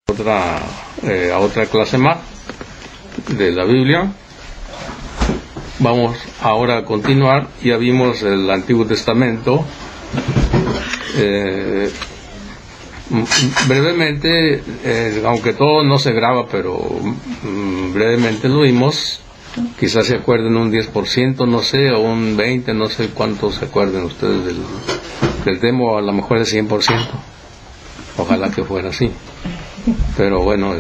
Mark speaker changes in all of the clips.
Speaker 1: a otra clase más de la Biblia. Vamos ahora a continuar. Ya vimos el Antiguo Testamento. Brevemente, aunque todo no se graba, pero brevemente lo vimos. Quizás se acuerden un 10%, no sé, o un 20%, no sé cuántos se acuerden ustedes del tema, a lo mejor el 100%. Ojalá que fuera así. Pero bueno,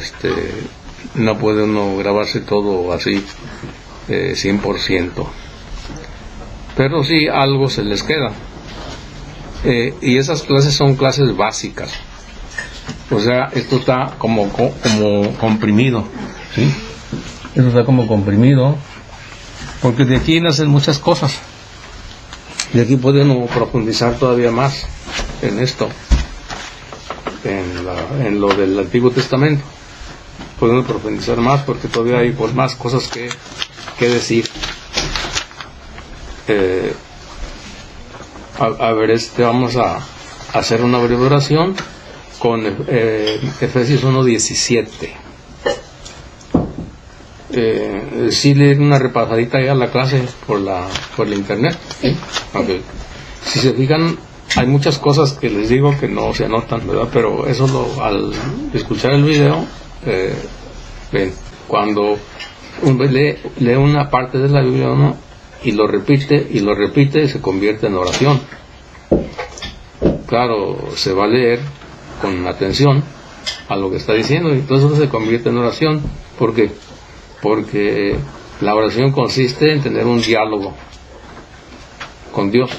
Speaker 1: no puede uno grabarse todo así 100%. Pero sí, algo se les queda. Y esas clases son clases básicas. O sea, esto está como comprimido, ¿sí? Esto está como comprimido, porque de aquí nacen muchas cosas. De aquí podemos profundizar todavía más en esto, en lo del Antiguo Testamento. Podemos profundizar más porque todavía hay más cosas que decir. A ver, vamos a hacer una breve oración con Efesios 1:17. Sí, leer una repasadita ya a la clase por la internet. ¿Sí? Okay. Si se fijan, hay muchas cosas que les digo que no se anotan, ¿verdad? Pero eso al escuchar el video, ven, cuando uno lee una parte de la Biblia, ¿no? Y lo repite y se convierte en oración. Claro, se va a leer con atención a lo que está diciendo y entonces se convierte en oración. ¿Por qué? Porque la oración consiste en tener un diálogo con Dios.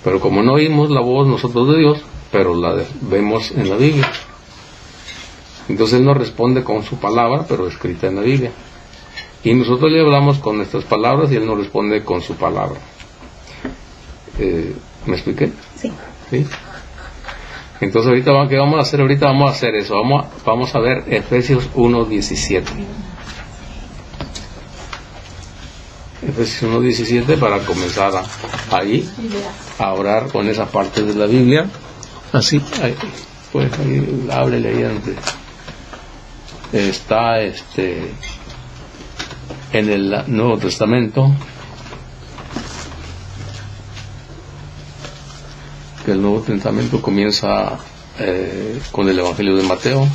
Speaker 1: Pero como no oímos la voz nosotros de Dios, pero la vemos en la Biblia. Entonces Él nos responde con su palabra, pero escrita en la Biblia. Y nosotros le hablamos con nuestras palabras y Él nos responde con su palabra. ¿Me expliqué?
Speaker 2: Sí.
Speaker 1: ¿Sí? Entonces ¿qué vamos a hacer? Ahorita vamos a hacer eso. Vamos a ver Efesios 1:17. Efesios 1:17 para comenzar a orar con esa parte de la Biblia. Así, pues ahí, háblele ahí donde está en el Nuevo Testamento, que el Nuevo Testamento comienza con el Evangelio de Mateo.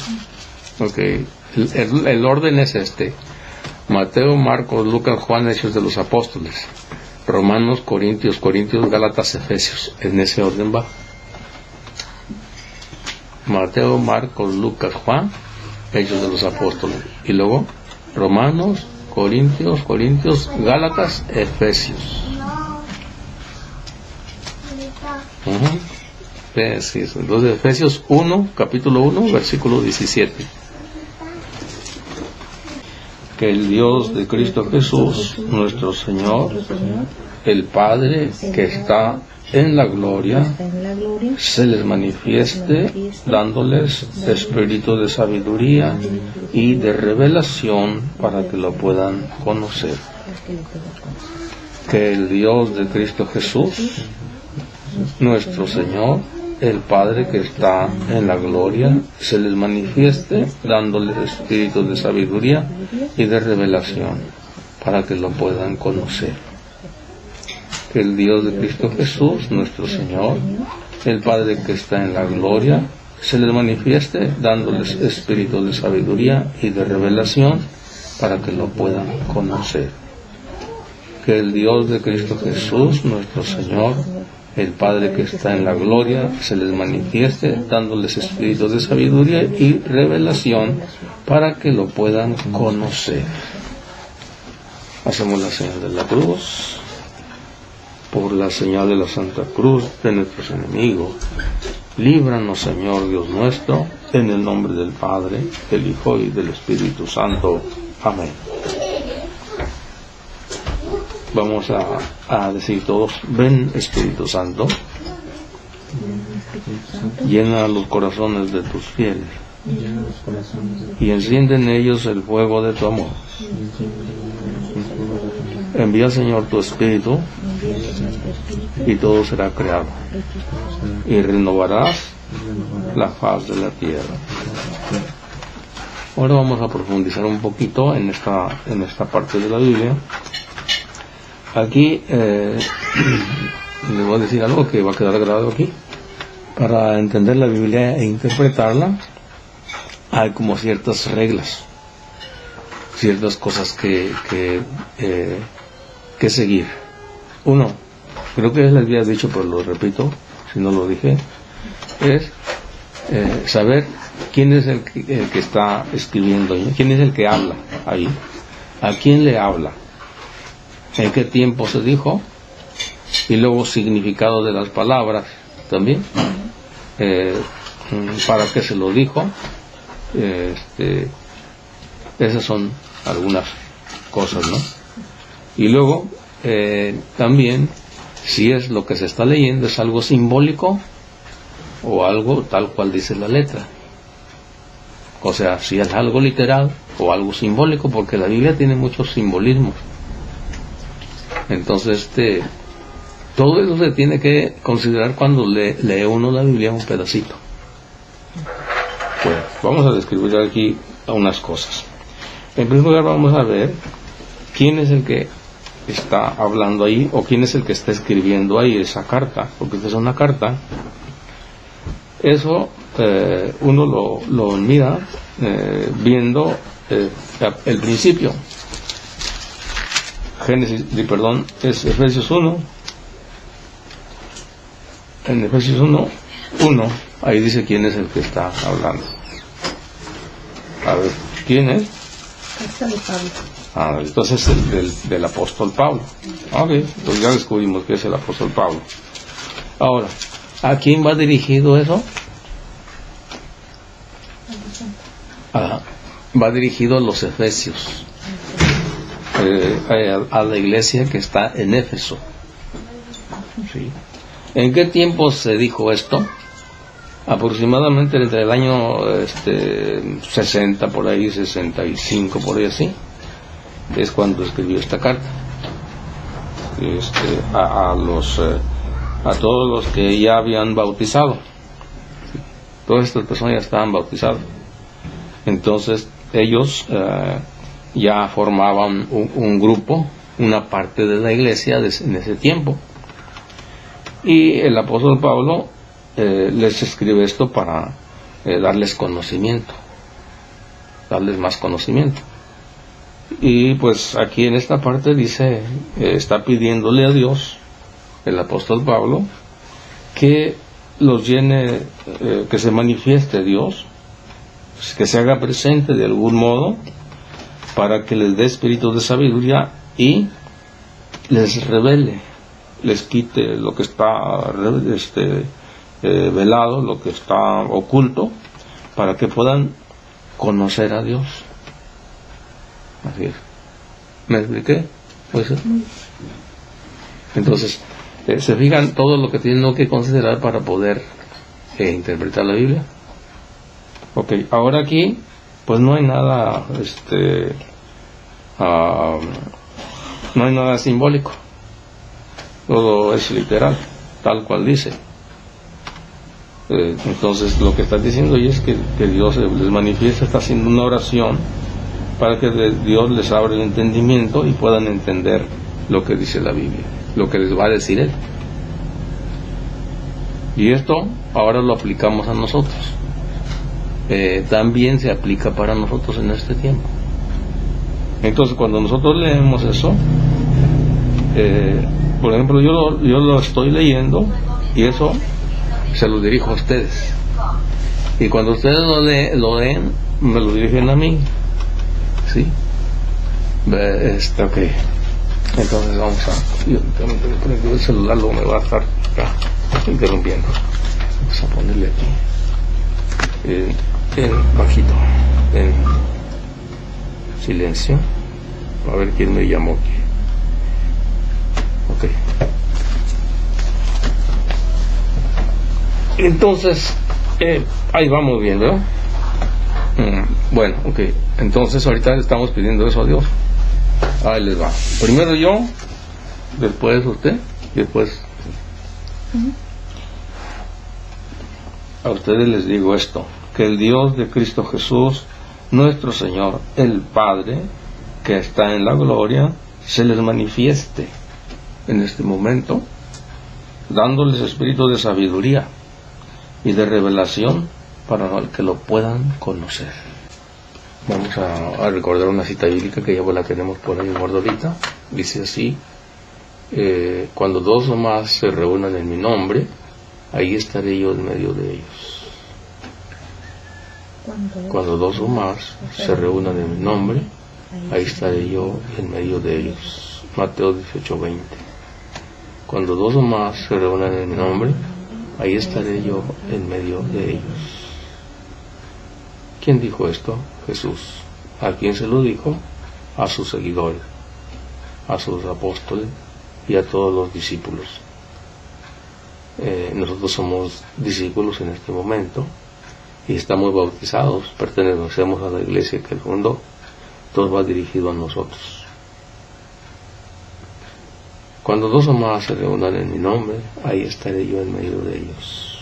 Speaker 1: Okay. El orden es Mateo, Marcos, Lucas, Juan, Hechos de los Apóstoles, Romanos, Corintios, Gálatas, Efesios. En ese orden va. Mateo, Marcos, Lucas, Juan, Hechos de los Apóstoles. Y luego Romanos, Corintios, Gálatas, Efesios. Entonces Efesios 1, capítulo 1, versículo 17. Que el Dios de Cristo Jesús, nuestro Señor, el Padre que está en la gloria, se les manifieste dándoles espíritu de sabiduría y de revelación para que lo puedan conocer. Que el Dios de Cristo Jesús, nuestro Señor, el Padre que está en la gloria, se les manifieste dándoles espíritu de sabiduría y de revelación para que lo puedan conocer. Que el Dios de Cristo Jesús, nuestro Señor, el Padre que está en la gloria, se les manifieste dándoles espíritu de sabiduría y de revelación para que lo puedan conocer. Que el Dios de Cristo Jesús, nuestro Señor, el Padre que está en la gloria, se les manifieste dándoles espíritu de sabiduría y revelación para que lo puedan conocer. Hacemos la señal de la cruz. Por la señal de la Santa Cruz de nuestros enemigos, líbranos, Señor Dios nuestro, en el nombre del Padre, del Hijo y del Espíritu Santo. Amén. Vamos a decir todos: ven, Espíritu Santo, llena los corazones de tus fieles y enciende en ellos el fuego de tu amor. Envía, Señor, tu Espíritu y todo será creado y renovarás la faz de la tierra. Ahora vamos a profundizar un poquito en esta parte de la Biblia. Aquí les voy a decir algo que va a quedar grabado aquí. Para entender la Biblia e interpretarla, hay como ciertas reglas, ciertas cosas que seguir. Uno, creo que les había dicho, pero lo repito, si no lo dije, es saber quién es el que está escribiendo, quién es el que habla ahí, a quién le habla, en qué tiempo se dijo, y luego significado de las palabras también, para qué se lo dijo. Esas son algunas cosas, ¿no? Y luego también, si es lo que se está leyendo es algo simbólico o algo tal cual dice la letra, o sea, si es algo literal o algo simbólico, porque la Biblia tiene muchos simbolismos. Entonces todo eso se tiene que considerar cuando lee uno la Biblia un pedacito. Bueno, vamos a describir aquí unas cosas. En primer lugar vamos a ver quién es el que está hablando ahí, o quién es el que está escribiendo ahí esa carta, porque esta es una carta. Eso uno lo mira viendo el principio. Es Efesios 1. En Efesios 1, ahí dice quién es el que está hablando. A ver, ¿quién es? Entonces es del apóstol Pablo. Ok, entonces ya descubrimos que es el apóstol Pablo. Ahora, ¿a quién va dirigido eso? Va dirigido a los efesios, a la iglesia que está en Éfeso. ¿Sí? ¿En qué tiempo se dijo esto? Aproximadamente entre el año 60 por ahí, 65 por ahí así, es cuando escribió esta carta. A todos los que ya habían bautizado. Todas estas personas ya estaban bautizadas. Entonces ellos ya formaban un grupo, una parte de la iglesia en ese tiempo. Y el apóstol Pablo les escribe esto para darles conocimiento, darles más conocimiento. Y pues aquí en esta parte dice, está pidiéndole a Dios, el apóstol Pablo, que los llene, que se manifieste Dios, que se haga presente de algún modo, para que les dé espíritu de sabiduría y les revele, les quite lo que está velado, lo que está oculto, para que puedan conocer a Dios. Así es. ¿Me expliqué? Pues, entonces, ¿se fijan todo lo que tienen que considerar para poder interpretar la Biblia? Ok, ahora aquí, pues no hay nada, no hay nada simbólico. Todo es literal, tal cual dice. Entonces, lo que está diciendo ahí es que Dios les manifiesta, está haciendo una oración para que Dios les abra el entendimiento y puedan entender lo que dice la Biblia, lo que les va a decir Él. Y esto ahora lo aplicamos a nosotros. También se aplica para nosotros en este tiempo. Entonces, cuando nosotros leemos eso, por ejemplo, yo lo estoy leyendo y eso se lo dirijo a ustedes. Y cuando ustedes lo leen, me lo dirigen a mí. ¿Sí? Ok. Entonces vamos a... el celular luego me va a estar interrumpiendo. Vamos a ponerle aquí. En bajito. En silencio. A ver quién me llamó aquí. Ok. Entonces, ahí vamos bien, ¿verdad? Bueno, ok. Entonces ahorita le estamos pidiendo eso a Dios. Ahí les va. Primero yo, después usted, y después a ustedes les digo esto: que el Dios de Cristo Jesús, nuestro Señor, el Padre, que está en la gloria, se les manifieste en este momento, dándoles espíritu de sabiduría y de revelación para que lo puedan conocer. Vamos a recordar una cita bíblica que ya la tenemos por ahí guardadita. Dice así: cuando dos o más se reúnan en mi nombre, ahí estaré yo en medio de ellos. Cuando dos o más se reúnan en mi nombre, ahí estaré yo en medio de ellos. Mateo 18:20. Cuando dos o más se reúnan en mi nombre, ahí estaré yo en medio de ellos. ¿Quién dijo esto? Jesús. ¿A quién se lo dijo? A sus seguidores, a sus apóstoles y a todos los discípulos. Nosotros somos discípulos en este momento y estamos bautizados, pertenecemos a la iglesia que el mundo, todo va dirigido a nosotros. Cuando dos o más se reúnan en mi nombre, ahí estaré yo en medio de ellos.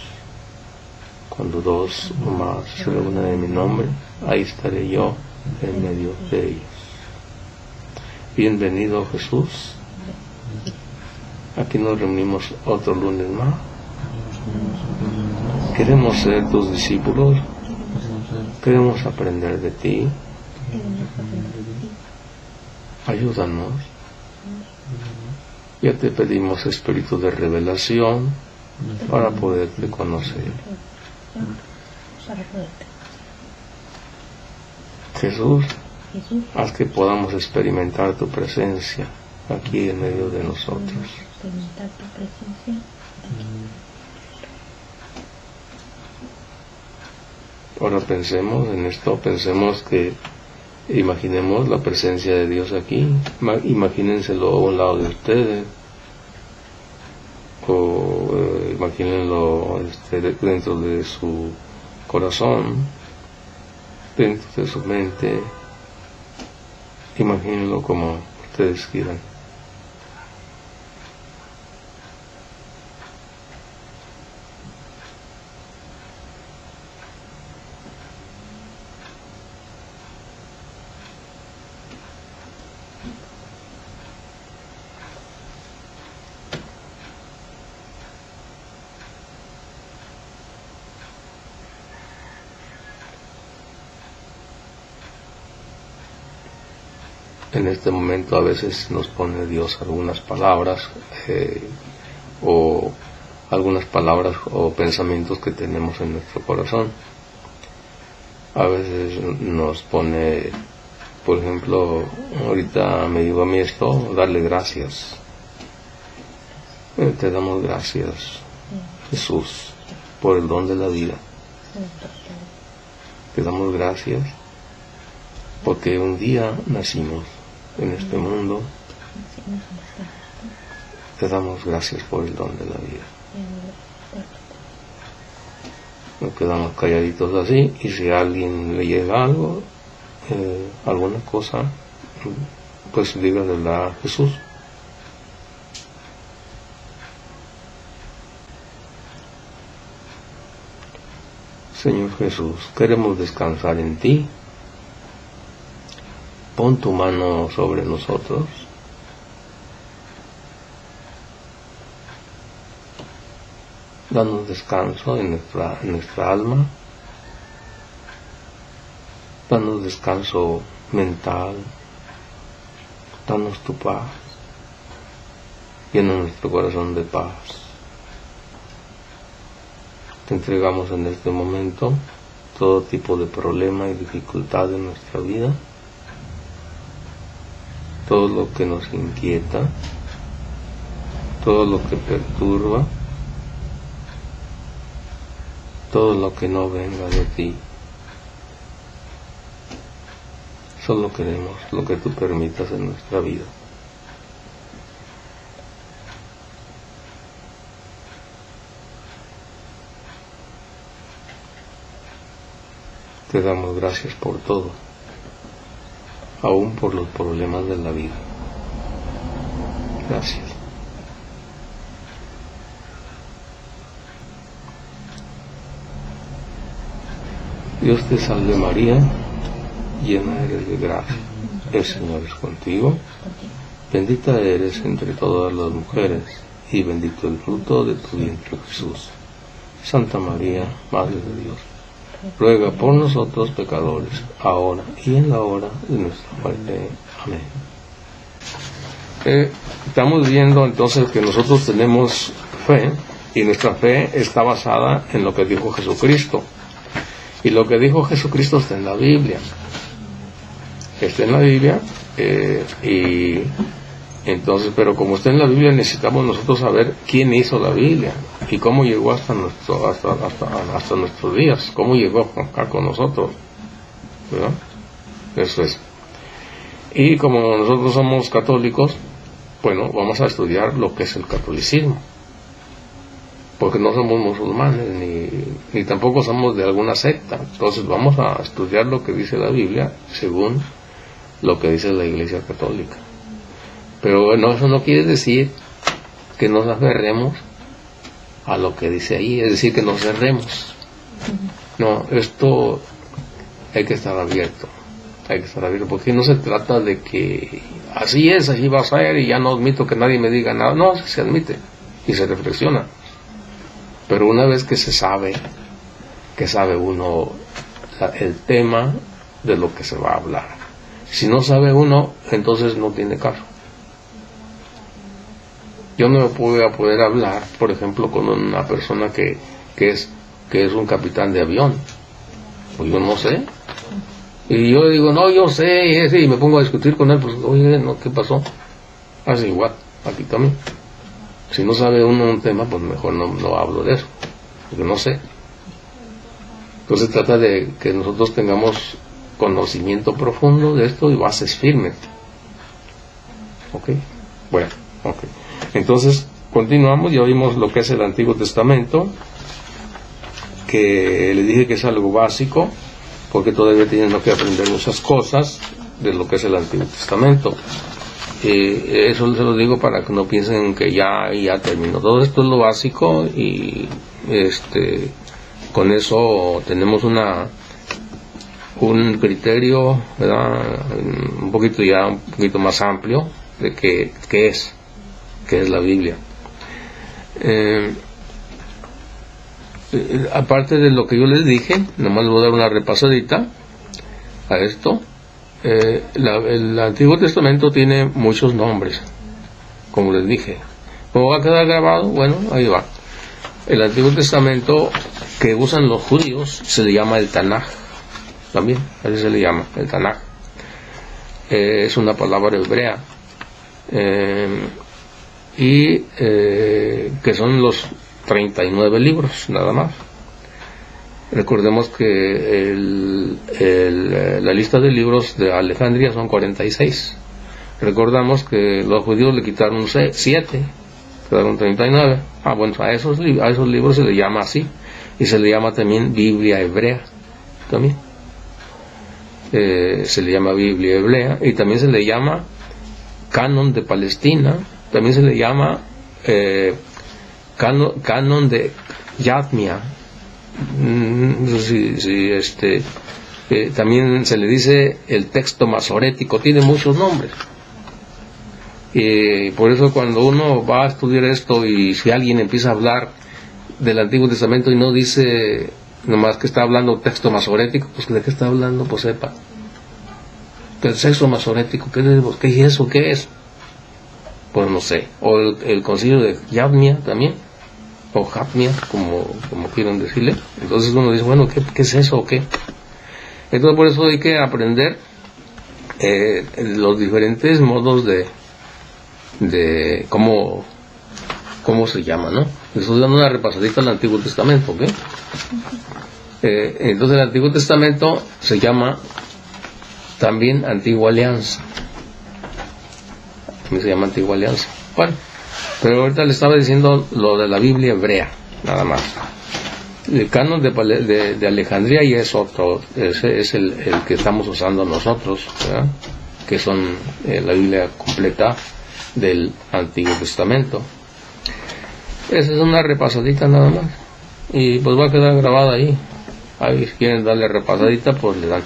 Speaker 1: Cuando dos o más se reúnan en mi nombre, ahí estaré yo en medio de ellos. Bienvenido, Jesús. Aquí nos reunimos otro lunes más. Queremos ser tus discípulos. Queremos aprender de ti. Ayúdanos. Ya te pedimos espíritu de revelación para poderte conocer. Jesús, haz que podamos experimentar tu presencia aquí en medio de nosotros. Ahora pensemos en esto, imaginemos la presencia de Dios aquí, imagínenselo a un lado de ustedes, o imagínenlo dentro de su corazón, dentro de su mente, imagínenlo como ustedes quieran. En este momento a veces nos pone Dios algunas palabras o pensamientos que tenemos en nuestro corazón. A veces nos pone, por ejemplo, ahorita me digo a mí esto, darle gracias. Te damos gracias, Jesús, por el don de la vida. Te damos gracias porque un día nacimos en este mundo. Te damos gracias por el don de la vida. Nos quedamos calladitos así, y si a alguien le llega algo, alguna cosa, pues dígale a Jesús. Señor Jesús, queremos descansar en ti. Pon tu mano sobre nosotros. Danos descanso en nuestra alma. Danos descanso mental. Danos tu paz. Llena nuestro corazón de paz. Te entregamos en este momento todo tipo de problema y dificultad en nuestra vida. Todo lo que nos inquieta, todo lo que perturba, todo lo que no venga de ti. Solo queremos lo que tú permitas en nuestra vida. Te damos gracias por todo, aún por los problemas de la vida. Gracias. Dios te salve María, llena eres de gracia, el Señor es contigo, bendita eres entre todas las mujeres, y bendito el fruto de tu vientre Jesús. Santa María, Madre de Dios, ruega por nosotros pecadores, ahora y en la hora de nuestra muerte. Amén. Estamos viendo entonces que nosotros tenemos fe, y nuestra fe está basada en lo que dijo Jesucristo. Y lo que dijo Jesucristo está en la Biblia. Está en la Biblia, y entonces, pero como está en la Biblia, necesitamos nosotros saber quién hizo la Biblia y cómo llegó hasta nuestros días, cómo llegó acá con nosotros, ¿verdad? Eso es. Y como nosotros somos católicos, bueno, vamos a estudiar lo que es el catolicismo, porque no somos musulmanes ni tampoco somos de alguna secta. Entonces vamos a estudiar lo que dice la Biblia según lo que dice la Iglesia Católica. Pero bueno, eso no quiere decir que nos aferremos a lo que dice ahí, es decir, que nos cerremos. No, esto hay que estar abierto, porque no se trata de que así es, así va a ser, y ya no admito que nadie me diga nada. No, se admite y se reflexiona. Pero una vez que se sabe, que sabe uno el tema de lo que se va a hablar. Si no sabe uno, entonces no tiene caso. Yo no voy a poder hablar, por ejemplo, con una persona que es un capitán de avión. Pues yo no sé. Y yo digo, no, yo sé, y me pongo a discutir con él, pues, oye, no, ¿qué pasó? Hace igual, aquí también. Si no sabe uno un tema, pues mejor no hablo de eso, porque no sé. Entonces trata de que nosotros tengamos conocimiento profundo de esto y bases firmes. ¿Ok? Bueno, ok. Entonces, continuamos, ya vimos lo que es el Antiguo Testamento, que le dije que es algo básico, porque todavía tienen que aprender muchas cosas de lo que es el Antiguo Testamento. Eso se lo digo para que no piensen que ya terminó. Todo esto es lo básico, y con eso tenemos un criterio, ¿verdad? un poquito más amplio de qué es la Biblia. Aparte de lo que yo les dije, nomás les voy a dar una repasadita a esto. El Antiguo Testamento tiene muchos nombres, como les dije. ¿Cómo va a quedar grabado? Bueno, ahí va. El Antiguo Testamento que usan los judíos se le llama el Tanaj, también, así se le llama, el Tanaj. Es una palabra hebrea, que son los 39 libros, nada más. Recordemos que la lista de libros de Alejandría son 46. Recordamos que los judíos le quitaron 7, quedaron 39. Bueno, a esos libros se le llama así, y se le llama también Biblia hebrea, también. Se le llama Biblia hebrea, y también se le llama Canon de Palestina, también se le llama Canon de Yadmia. También se le dice el texto masorético, tiene muchos nombres. Y por eso cuando uno va a estudiar esto, y si alguien empieza a hablar del Antiguo Testamento y no dice nomás que está hablando texto masorético, pues ¿de qué está hablando? Pues sepa. El texto masorético, ¿qué es eso? ¿Qué es? Pues no sé. O el concilio de Yadmia también, o Jadmia, como quieran decirle. Entonces uno dice, bueno, ¿qué es eso o qué? Entonces por eso hay que aprender los diferentes modos de cómo se llama, ¿no? Estoy dando una repasadita al Antiguo Testamento, ¿ok? Entonces el Antiguo Testamento se llama también Antigua Alianza. También se llama Antigua Alianza. Bueno, pero ahorita le estaba diciendo lo de la Biblia hebrea, nada más. El canon de Alejandría ya es otro, ese es el que estamos usando nosotros, ¿verdad? Que son la Biblia completa del Antiguo Testamento. Esa es una repasadita nada más, y pues va a quedar grabada ahí. Ahí si quieren darle repasadita, pues le dan.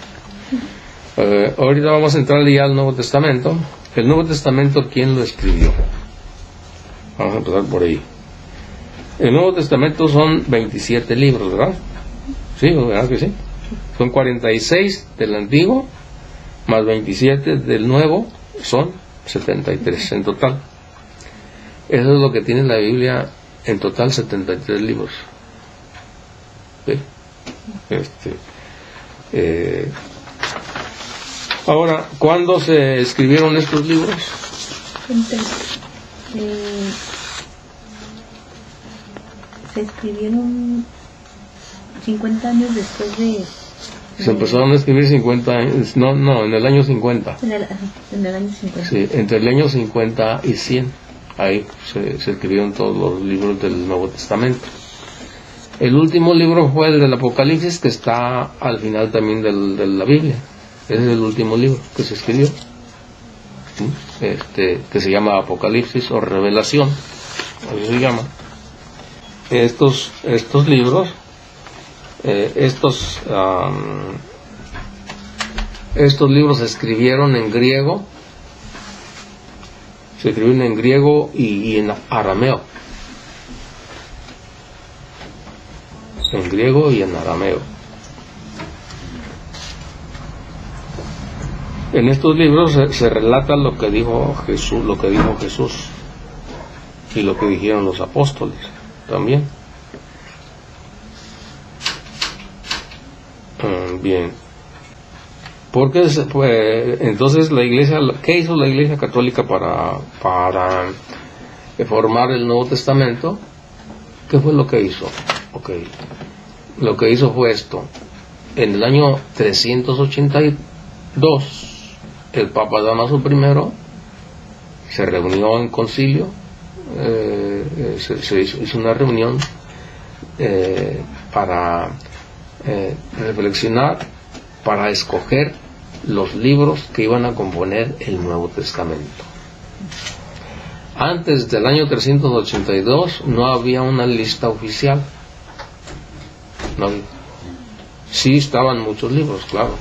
Speaker 1: Ahorita vamos a entrar ya al Nuevo Testamento. El Nuevo Testamento, ¿quién lo escribió? Vamos a empezar por ahí. El Nuevo Testamento son 27 libros, ¿verdad? Sí, ¿verdad que sí? Son 46 del Antiguo, más 27 del Nuevo, son 73 en total. Eso es lo que tiene la Biblia, en total 73 libros. ¿Sí? Ahora, ¿cuándo se escribieron estos libros?
Speaker 2: Se escribieron 50 años después de...
Speaker 1: Se empezaron a escribir 50 años, no, en el año 50.
Speaker 2: En el año 50.
Speaker 1: Sí, entre el año 50 y 100. Ahí se escribieron todos los libros del Nuevo Testamento. El último libro fue el del Apocalipsis, que está al final también de la Biblia. Ese es el último libro que se escribió, que se llama Apocalipsis o Revelación, así se llama. Estos libros, estos libros se escribieron en griego, y en arameo. En griego y en arameo. En estos libros se relata lo que dijo Jesús, y lo que dijeron los apóstoles también. Bien. Porque entonces la Iglesia, ¿qué hizo la Iglesia Católica para formar el Nuevo Testamento? ¿Qué fue lo que hizo? Okay. Lo que hizo fue esto. En el año 382, el Papa Dámaso I se reunió en concilio, se hizo una reunión para reflexionar, para escoger los libros que iban a componer el Nuevo Testamento. Antes del año 382 no había una lista oficial. No había. Sí estaban muchos libros, claro,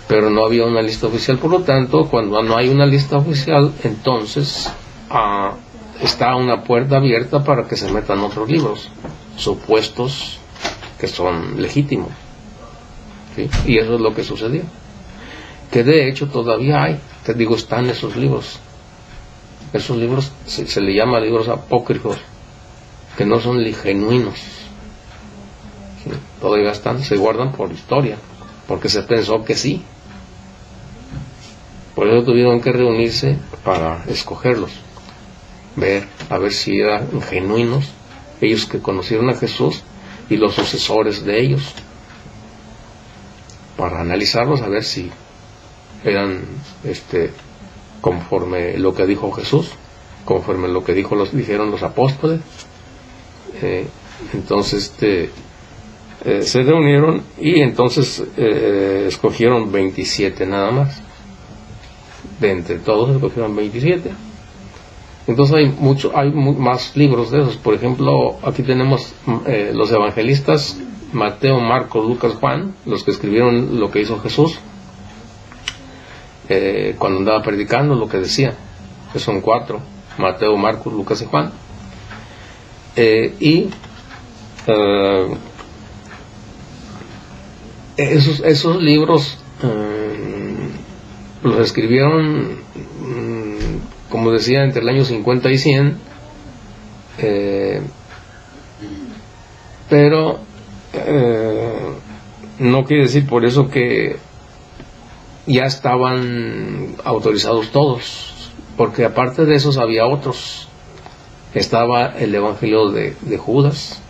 Speaker 1: pero no había una lista oficial. Por lo tanto, cuando no hay una lista oficial, entonces está una puerta abierta para que se metan otros libros supuestos que son legítimos. ¿Sí? Y eso es lo que sucedió, que de hecho todavía hay, te digo, están esos libros. Esos libros se le llama libros apócrifos, que no son genuinos. ¿Sí? Todavía están, se guardan por historia, porque se pensó que sí. Por eso tuvieron que reunirse para escogerlos, a ver si eran genuinos, ellos que conocieron a Jesús y los sucesores de ellos, para analizarlos, a ver si eran conforme lo que dijo Jesús, conforme lo que dijeron los apóstoles. Entonces se reunieron y entonces escogieron 27 nada más. De entre todos escogieron 27. Entonces hay más libros de esos. Por ejemplo, aquí tenemos los evangelistas Mateo, Marcos, Lucas, Juan, los que escribieron lo que hizo Jesús cuando andaba predicando, lo que decía, que son 4: Mateo, Marcos, Lucas y Juan. Esos libros los escribieron, como decía, entre el año 50 y 100, pero no quiere decir por eso que ya estaban autorizados todos, porque aparte de esos había otros. Estaba el Evangelio de Judas,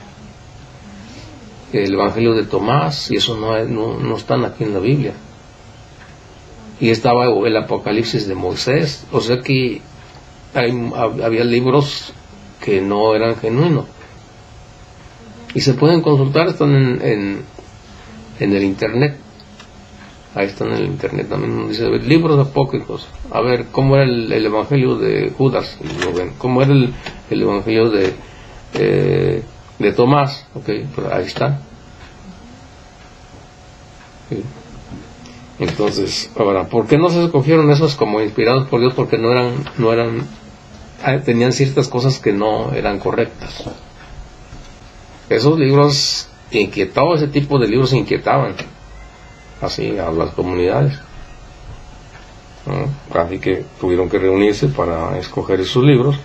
Speaker 1: el Evangelio de Tomás, y eso no están aquí en la Biblia. Y estaba el Apocalipsis de Moisés. O sea que había libros que no eran genuinos, y se pueden consultar, están en el internet. Ahí están en el internet también, dice libros apócrifos. A ver cómo era el Evangelio de Judas, y lo ven. Cómo era el Evangelio de Tomás. Okay, pues ahí está. Sí. Entonces, ahora, ¿por qué no se escogieron esos como inspirados por Dios? Porque tenían ciertas cosas que no eran correctas. Esos libros inquietaban, ese tipo de libros inquietaban así a las comunidades, ¿no? Así que tuvieron que reunirse para escoger esos libros,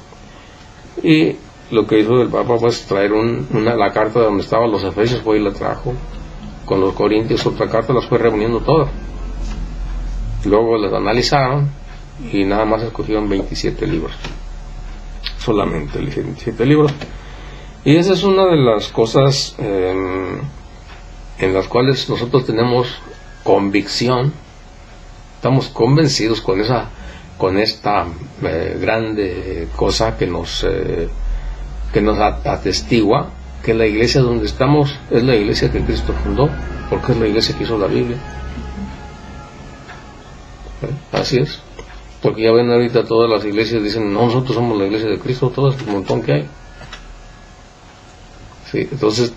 Speaker 1: y lo que hizo el Papa pues traer la carta de donde estaban los Efesios, fue y la trajo, con los Corintios otra carta, las fue reuniendo todas, luego las analizaron y nada más escogieron 27 libros, solamente eligieron 27 libros. Y esa es una de las cosas en las cuales nosotros tenemos convicción, estamos convencidos con esta grande cosa que nos atestigua que la iglesia donde estamos es la iglesia que Cristo fundó, porque es la iglesia que hizo la Biblia. Así es, porque ya ven ahorita todas las iglesias dicen, no, nosotros somos la iglesia de Cristo, todas, un montón que hay. Sí, entonces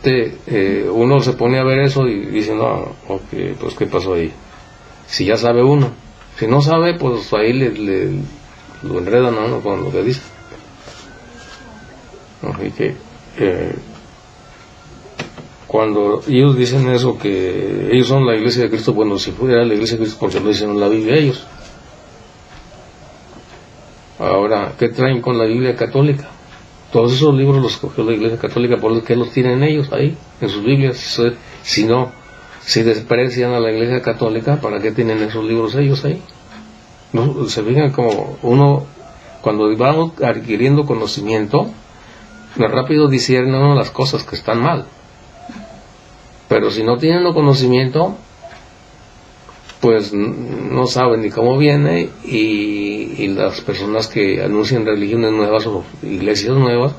Speaker 1: uno se pone a ver eso y dice, no, okay, pues ¿qué pasó ahí? Si ya sabe uno, si no sabe, pues ahí lo enredan a uno con lo que dice. Así que cuando ellos dicen eso, que ellos son la iglesia de Cristo, bueno, si fuera la iglesia de Cristo, porque lo dicen en la Biblia ellos. Ahora, ¿qué traen con la Biblia católica? Todos esos libros los escogió la Iglesia Católica, por lo que los tienen ellos ahí, en sus Biblias. Si desprecian a la Iglesia Católica, ¿para qué tienen esos libros ellos ahí? ¿No? Se fijan como uno, cuando va adquiriendo conocimiento, rápido discierne uno las cosas que están mal. Pero si no tienen conocimiento, pues no saben ni cómo viene, y las personas que anuncian religiones nuevas o iglesias nuevas,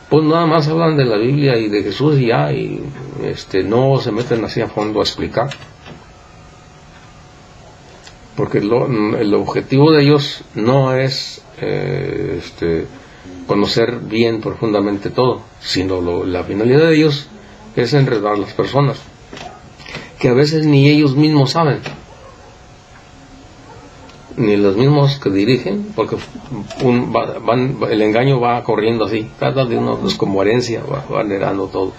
Speaker 1: pues nada más hablan de la Biblia y de Jesús y ya, y no se meten así a fondo a explicar, porque el objetivo de ellos no es conocer bien profundamente todo, sino la finalidad de ellos es enredar a las personas, que a veces ni ellos mismos saben, ni los mismos que dirigen, porque el engaño va corriendo así, trata de unos como herencia, va heredando todo,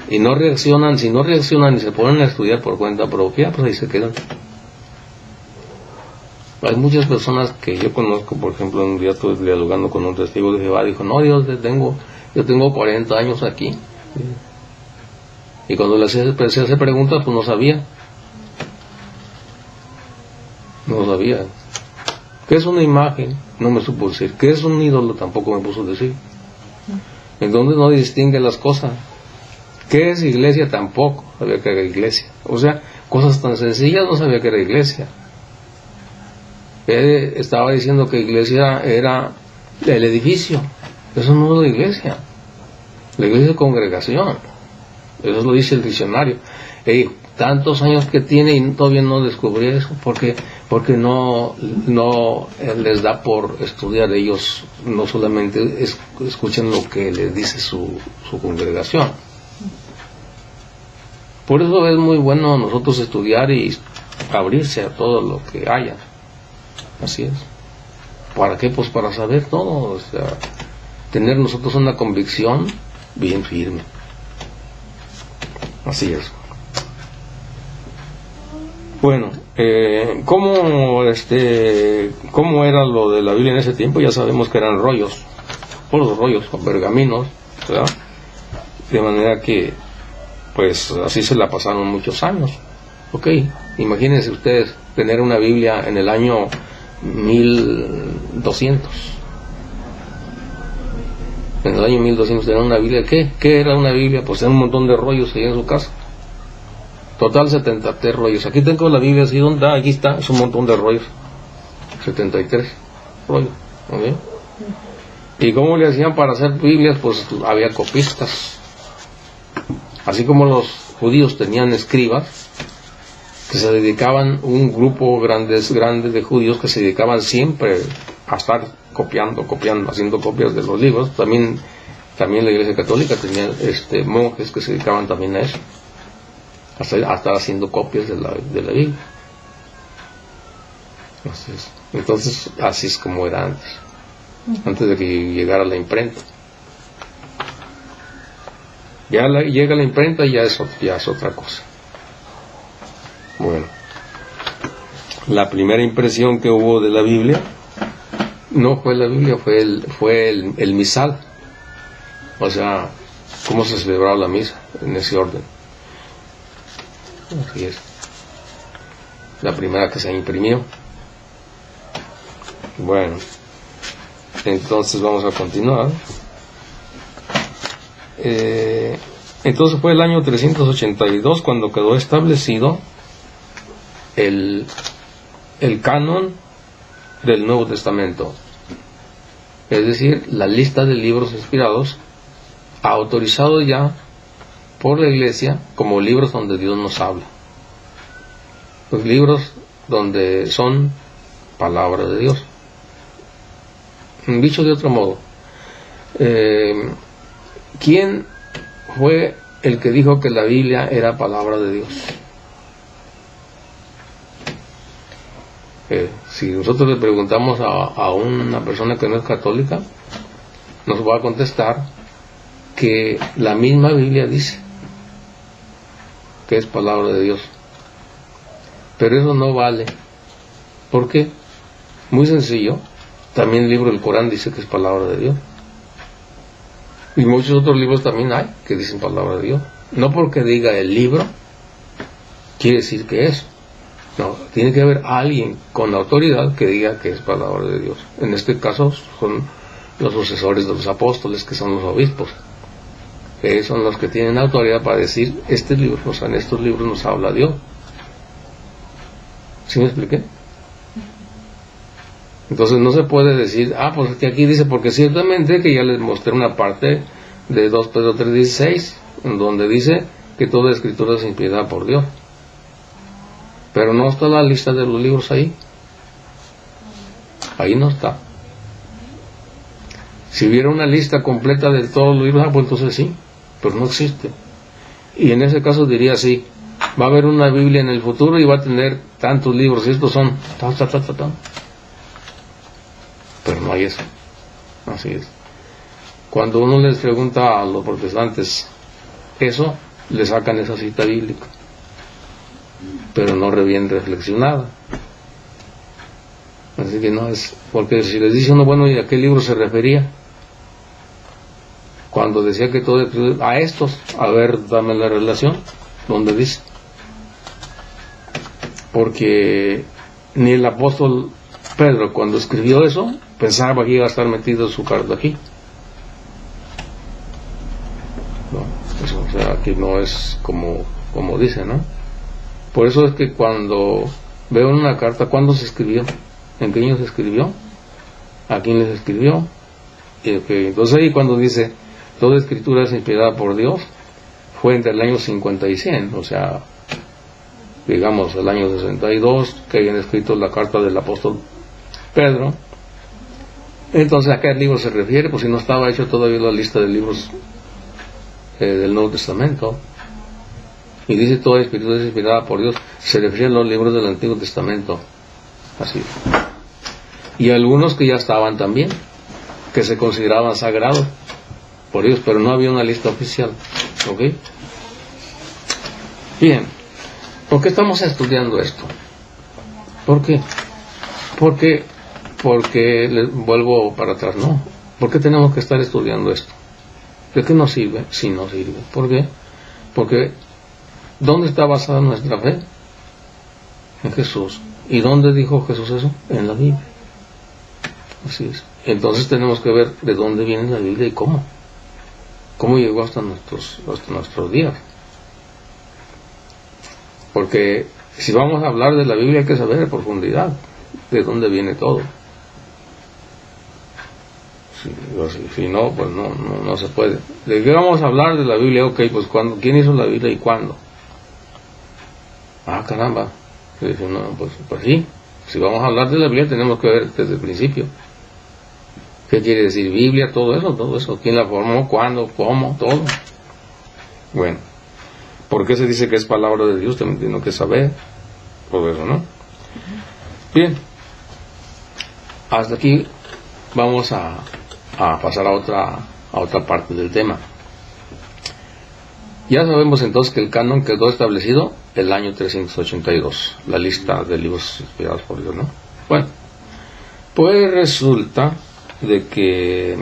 Speaker 1: y no reaccionan. Si no reaccionan y se ponen a estudiar por cuenta propia, pues ahí se quedan. Hay muchas personas que yo conozco, por ejemplo, un día estuve dialogando con un testigo de Jehová, dijo, no, yo tengo 40 años aquí, y cuando le empecé a hacer preguntas, pues no sabía. ¿Qué es una imagen? No me supo decir. ¿Qué es un ídolo? Tampoco me puso decir. Entonces no distingue las cosas. ¿Qué es iglesia? Tampoco sabía que era iglesia. O sea, cosas tan sencillas no sabía que era iglesia. Él estaba diciendo que iglesia era el edificio. Eso no es la iglesia. La iglesia es congregación. Eso lo dice el diccionario. Tantos años que tiene y todavía no descubrí eso, porque no les da por estudiar. Ellos no solamente escuchan lo que les dice su congregación. Por eso es muy bueno nosotros estudiar y abrirse a todo lo que haya. Así es. ¿Para qué? Pues para saber todo, o sea, tener nosotros una convicción bien firme. Así es. Bueno, ¿cómo era lo de la Biblia en ese tiempo? Ya sabemos que eran rollos, puros rollos, con pergaminos, ¿verdad? De manera que, pues, así se la pasaron muchos años. Ok, imagínense ustedes tener una Biblia en el año 1200. En el año 1200 tener una Biblia, ¿qué era una Biblia? Pues era un montón de rollos ahí en su casa. Total 73 rollos. Aquí tengo la Biblia así, ¿dónde está? Aquí está, es un montón de rollos. 73 rollos. ¿Okay? ¿Y cómo le hacían para hacer Biblias? Pues había copistas. Así como los judíos tenían escribas, que se dedicaban, un grupo grandes de judíos que se dedicaban siempre a estar copiando, haciendo copias de los libros. También la Iglesia Católica tenía monjes que se dedicaban también a eso, a estar haciendo copias de la Biblia. Así es. Entonces, así es como era antes de que llegara la imprenta. Ya llega la imprenta y ya es otra cosa. Bueno, la primera impresión que hubo de la Biblia no fue la Biblia, fue el misal. O sea, cómo se celebraba la misa en ese orden. Así es. La primera que se imprimió. Bueno, entonces vamos a continuar. Entonces fue el año 382 cuando quedó establecido el canon del Nuevo Testamento, es decir, la lista de libros inspirados, autorizados ya por la Iglesia como libros donde Dios nos habla, los libros donde son palabra de Dios. Dicho de otro modo, ¿quién fue el que dijo que la Biblia era palabra de Dios? Si nosotros le preguntamos a una persona que no es católica, nos va a contestar que la misma Biblia dice que es palabra de Dios. Pero eso no vale. ¿Por qué? Muy sencillo. También el libro del Corán dice que es palabra de Dios. Y muchos otros libros también hay que dicen palabra de Dios. No porque diga el libro, quiere decir que es. No, tiene que haber alguien con autoridad que diga que es palabra de Dios. En este caso son los sucesores de los apóstoles, que son los obispos. Son los que tienen autoridad para decir, este libro, o sea, en estos libros nos habla Dios. ¿Sí me expliqué? Entonces no se puede decir, pues que aquí dice, porque ciertamente que ya les mostré una parte de 2 Pedro 3:16, donde dice que toda escritura es inspirada por Dios. Pero no está la lista de los libros ahí. Ahí no está. Si hubiera una lista completa de todos los libros, pues entonces sí, pero no existe. Y en ese caso diría así, va a haber una Biblia en el futuro y va a tener tantos libros, y estos son pero no hay eso. Así es. Cuando uno les pregunta a los protestantes eso, le sacan esa cita bíblica, pero no bien reflexionada. Así que no es, porque si les dice uno, bueno, ¿y a qué libro se refería? Cuando decía que todo a estos, a ver, dame la relación, ¿dónde dice? Porque ni el apóstol Pedro, cuando escribió eso, pensaba que iba a estar metido su carta aquí. No, eso, o sea, aquí no es como dice, ¿no? Por eso es que cuando veo una carta, ¿cuándo se escribió? ¿En qué año se escribió? ¿A quién les escribió? Entonces ahí cuando dice toda escritura es inspirada por Dios, fue entre el año 50 y 100, o sea, digamos el año 62, que hayan escrito la carta del apóstol Pedro. Entonces, ¿a qué libro se refiere? Pues si no estaba hecho todavía la lista de libros del Nuevo Testamento. Y dice toda escritura es inspirada por Dios, se refiere a los libros del Antiguo Testamento. Así. Y algunos que ya estaban también, que se consideraban sagrados por Dios, pero no había una lista oficial. ¿Ok? Bien. ¿Por qué estamos estudiando esto? ¿Por qué? Porque vuelvo para atrás, ¿no? ¿Por qué tenemos que estar estudiando esto? ¿De qué nos sirve? Sí nos sirve. ¿Por qué? Porque ¿dónde está basada nuestra fe? En Jesús. ¿Y dónde dijo Jesús eso? En la Biblia. Así es. Entonces tenemos que ver de dónde viene la Biblia y cómo. Cómo llegó hasta nuestros días. Porque si vamos a hablar de la Biblia hay que saber en profundidad de dónde viene todo. Si no, pues no se puede. ¿De qué vamos a hablar de la Biblia? Ok, pues ¿quién hizo la Biblia y cuándo? Caramba. Dice, no, pues sí. Si vamos a hablar de la Biblia tenemos que ver desde el principio. ¿Qué quiere decir Biblia? Todo eso. ¿Quién la formó? ¿Cuándo? ¿Cómo? Todo. Bueno. ¿Por qué se dice que es palabra de Dios? También tengo que saber. Todo eso, ¿no? Bien. hasta aquí vamos a pasar a otra parte del tema. Ya sabemos entonces que el canon quedó establecido el año 382, la lista de libros inspirados por Dios, ¿no? Bueno, pues resulta de que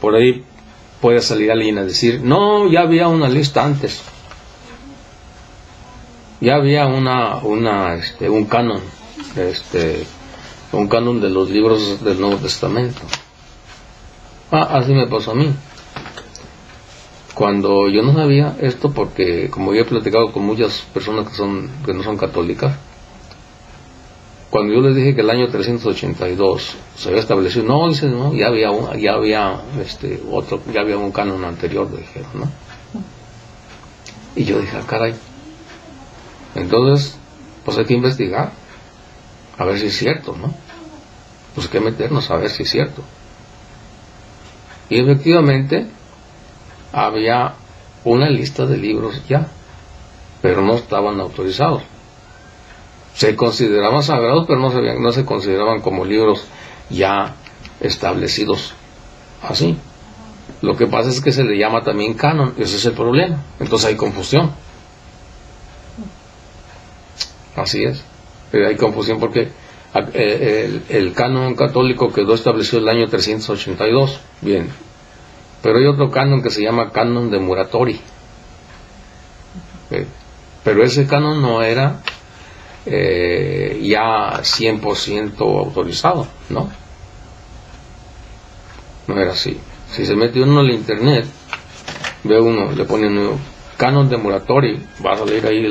Speaker 1: por ahí puede salir alguien a decir, no, ya había una lista antes, ya había un canon, un canon de los libros del Nuevo Testamento. Así me pasó a mí. Cuando yo no sabía esto, porque como yo he platicado con muchas personas que no son católicas, cuando yo les dije que el año 382 se había establecido, no, dicen, no, ya había un canon anterior, dijeron, ¿no? Y yo dije, caray. Entonces, pues hay que investigar, a ver si es cierto, ¿no? Pues hay que meternos a ver si es cierto. Y efectivamente, había una lista de libros ya, pero no estaban autorizados. Se consideraban sagrados, pero no se consideraban como libros ya establecidos así. Lo que pasa es que se le llama también canon, ese es el problema. Entonces hay confusión. Así es. Hay confusión porque el canon católico quedó establecido el año 382. Bien. Pero hay otro canon que se llama canon de Muratori. Pero ese canon no era ya 100% autorizado, ¿no? No era así. Si se mete uno en el internet, ve uno, le pone uno canon de Muratori, va a salir ahí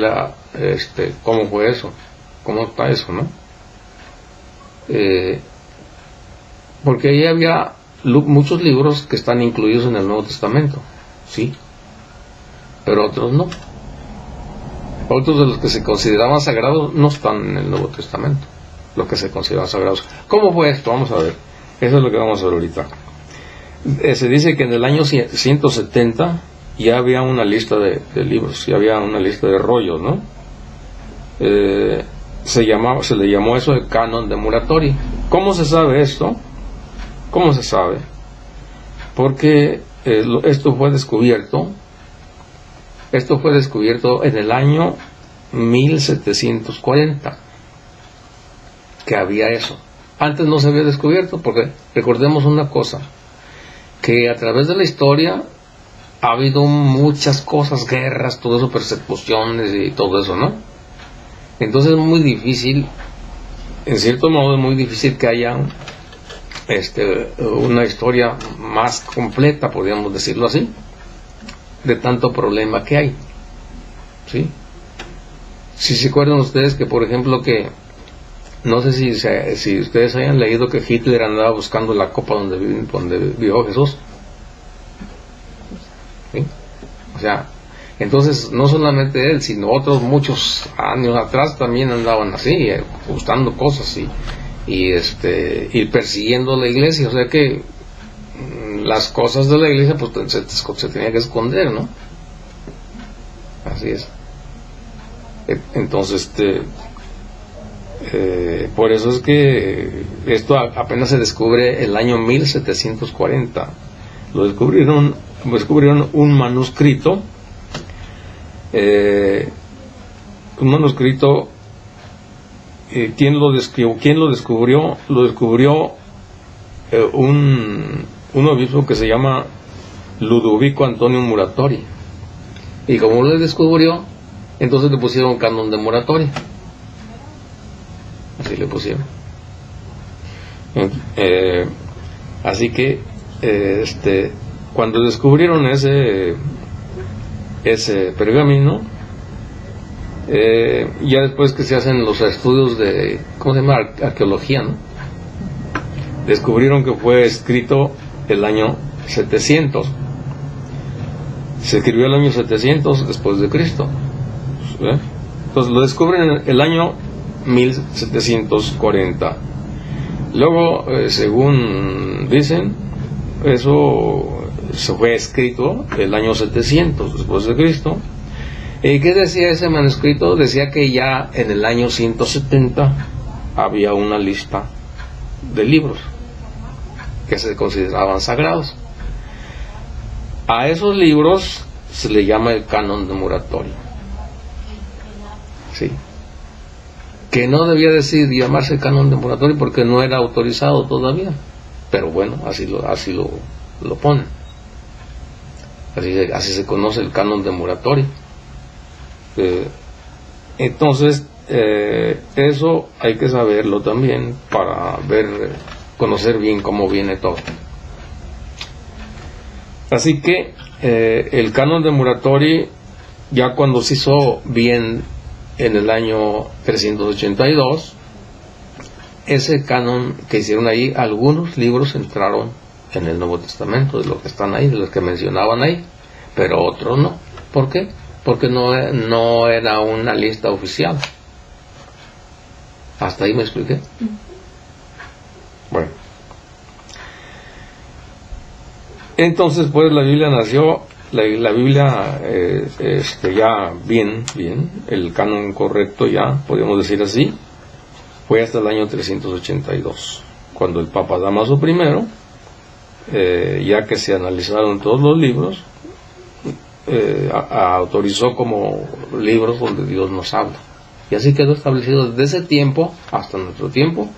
Speaker 1: cómo fue eso, cómo está eso, ¿no? Porque ahí había muchos libros que están incluidos en el Nuevo Testamento, sí, pero otros no. Otros de los que se consideraban sagrados no están en el Nuevo Testamento, los que se consideraban sagrados. ¿Cómo fue esto? Vamos a ver. Eso es lo que vamos a ver ahorita. Se dice que en el año 170 ya había una lista de libros, ya había una lista de rollos, ¿no? Se le llamó eso el canon de Muratori. ¿Cómo se sabe esto? ¿Cómo se sabe? Porque esto fue descubierto en el año 1740, que había eso. Antes no se había descubierto, porque recordemos una cosa, que a través de la historia ha habido muchas cosas, guerras, todo eso, persecuciones y todo eso, ¿no? Entonces es muy difícil, en cierto modo es muy difícil que haya una historia más completa, podríamos decirlo así, de tanto problema que hay, ¿sí? Si se acuerdan ustedes que, por ejemplo, que no sé si ustedes hayan leído que Hitler andaba buscando la copa donde vivió Jesús, ¿sí? O sea, entonces no solamente él, sino otros muchos años atrás también andaban así, buscando cosas y persiguiendo la iglesia. O sea que las cosas de la iglesia pues se tenía que esconder, ¿no? Así es. Entonces por eso es que esto apenas se descubre el año 1740. Lo descubrieron un manuscrito, ¿quién lo descubrió? Lo descubrió un obispo que se llama Ludovico Antonio Muratori. Y como lo descubrió, entonces le pusieron canon de Muratori. Así le pusieron. Así que cuando descubrieron ese pergamino, ya después que se hacen los estudios de, ¿cómo se llama? Arqueología, ¿no? Descubrieron que fue escrito el año 700. Se escribió el año 700 después de Cristo. Entonces lo descubren el año 1740. Luego, según dicen, eso se fue escrito el año 700 después de Cristo. ¿Qué decía ese manuscrito? Decía que ya en el año 170 había una lista de libros que se consideraban sagrados. A esos libros se le llama el canon de Muratori, ¿sí? Que no debía llamarse canon de Muratori porque no era autorizado todavía, pero bueno, así lo ponen. Así se conoce el canon de Muratori. Entonces, eso hay que saberlo también para conocer bien cómo viene todo. Así que el canon de Muratori, ya cuando se hizo bien en el año 382, ese canon que hicieron ahí, algunos libros entraron en el Nuevo Testamento, de los que están ahí, de los que mencionaban ahí, pero otros no. ¿Por qué? Porque no era una lista oficial. ¿Hasta ahí me expliqué? Bueno. Entonces, pues la Biblia nació, la Biblia ya bien, el canon correcto ya, podríamos decir así, fue hasta el año 382, cuando el Papa Dámaso I, ya que se analizaron todos los libros, autorizó como libros donde Dios nos habla. Y así quedó establecido desde ese tiempo hasta nuestro tiempo.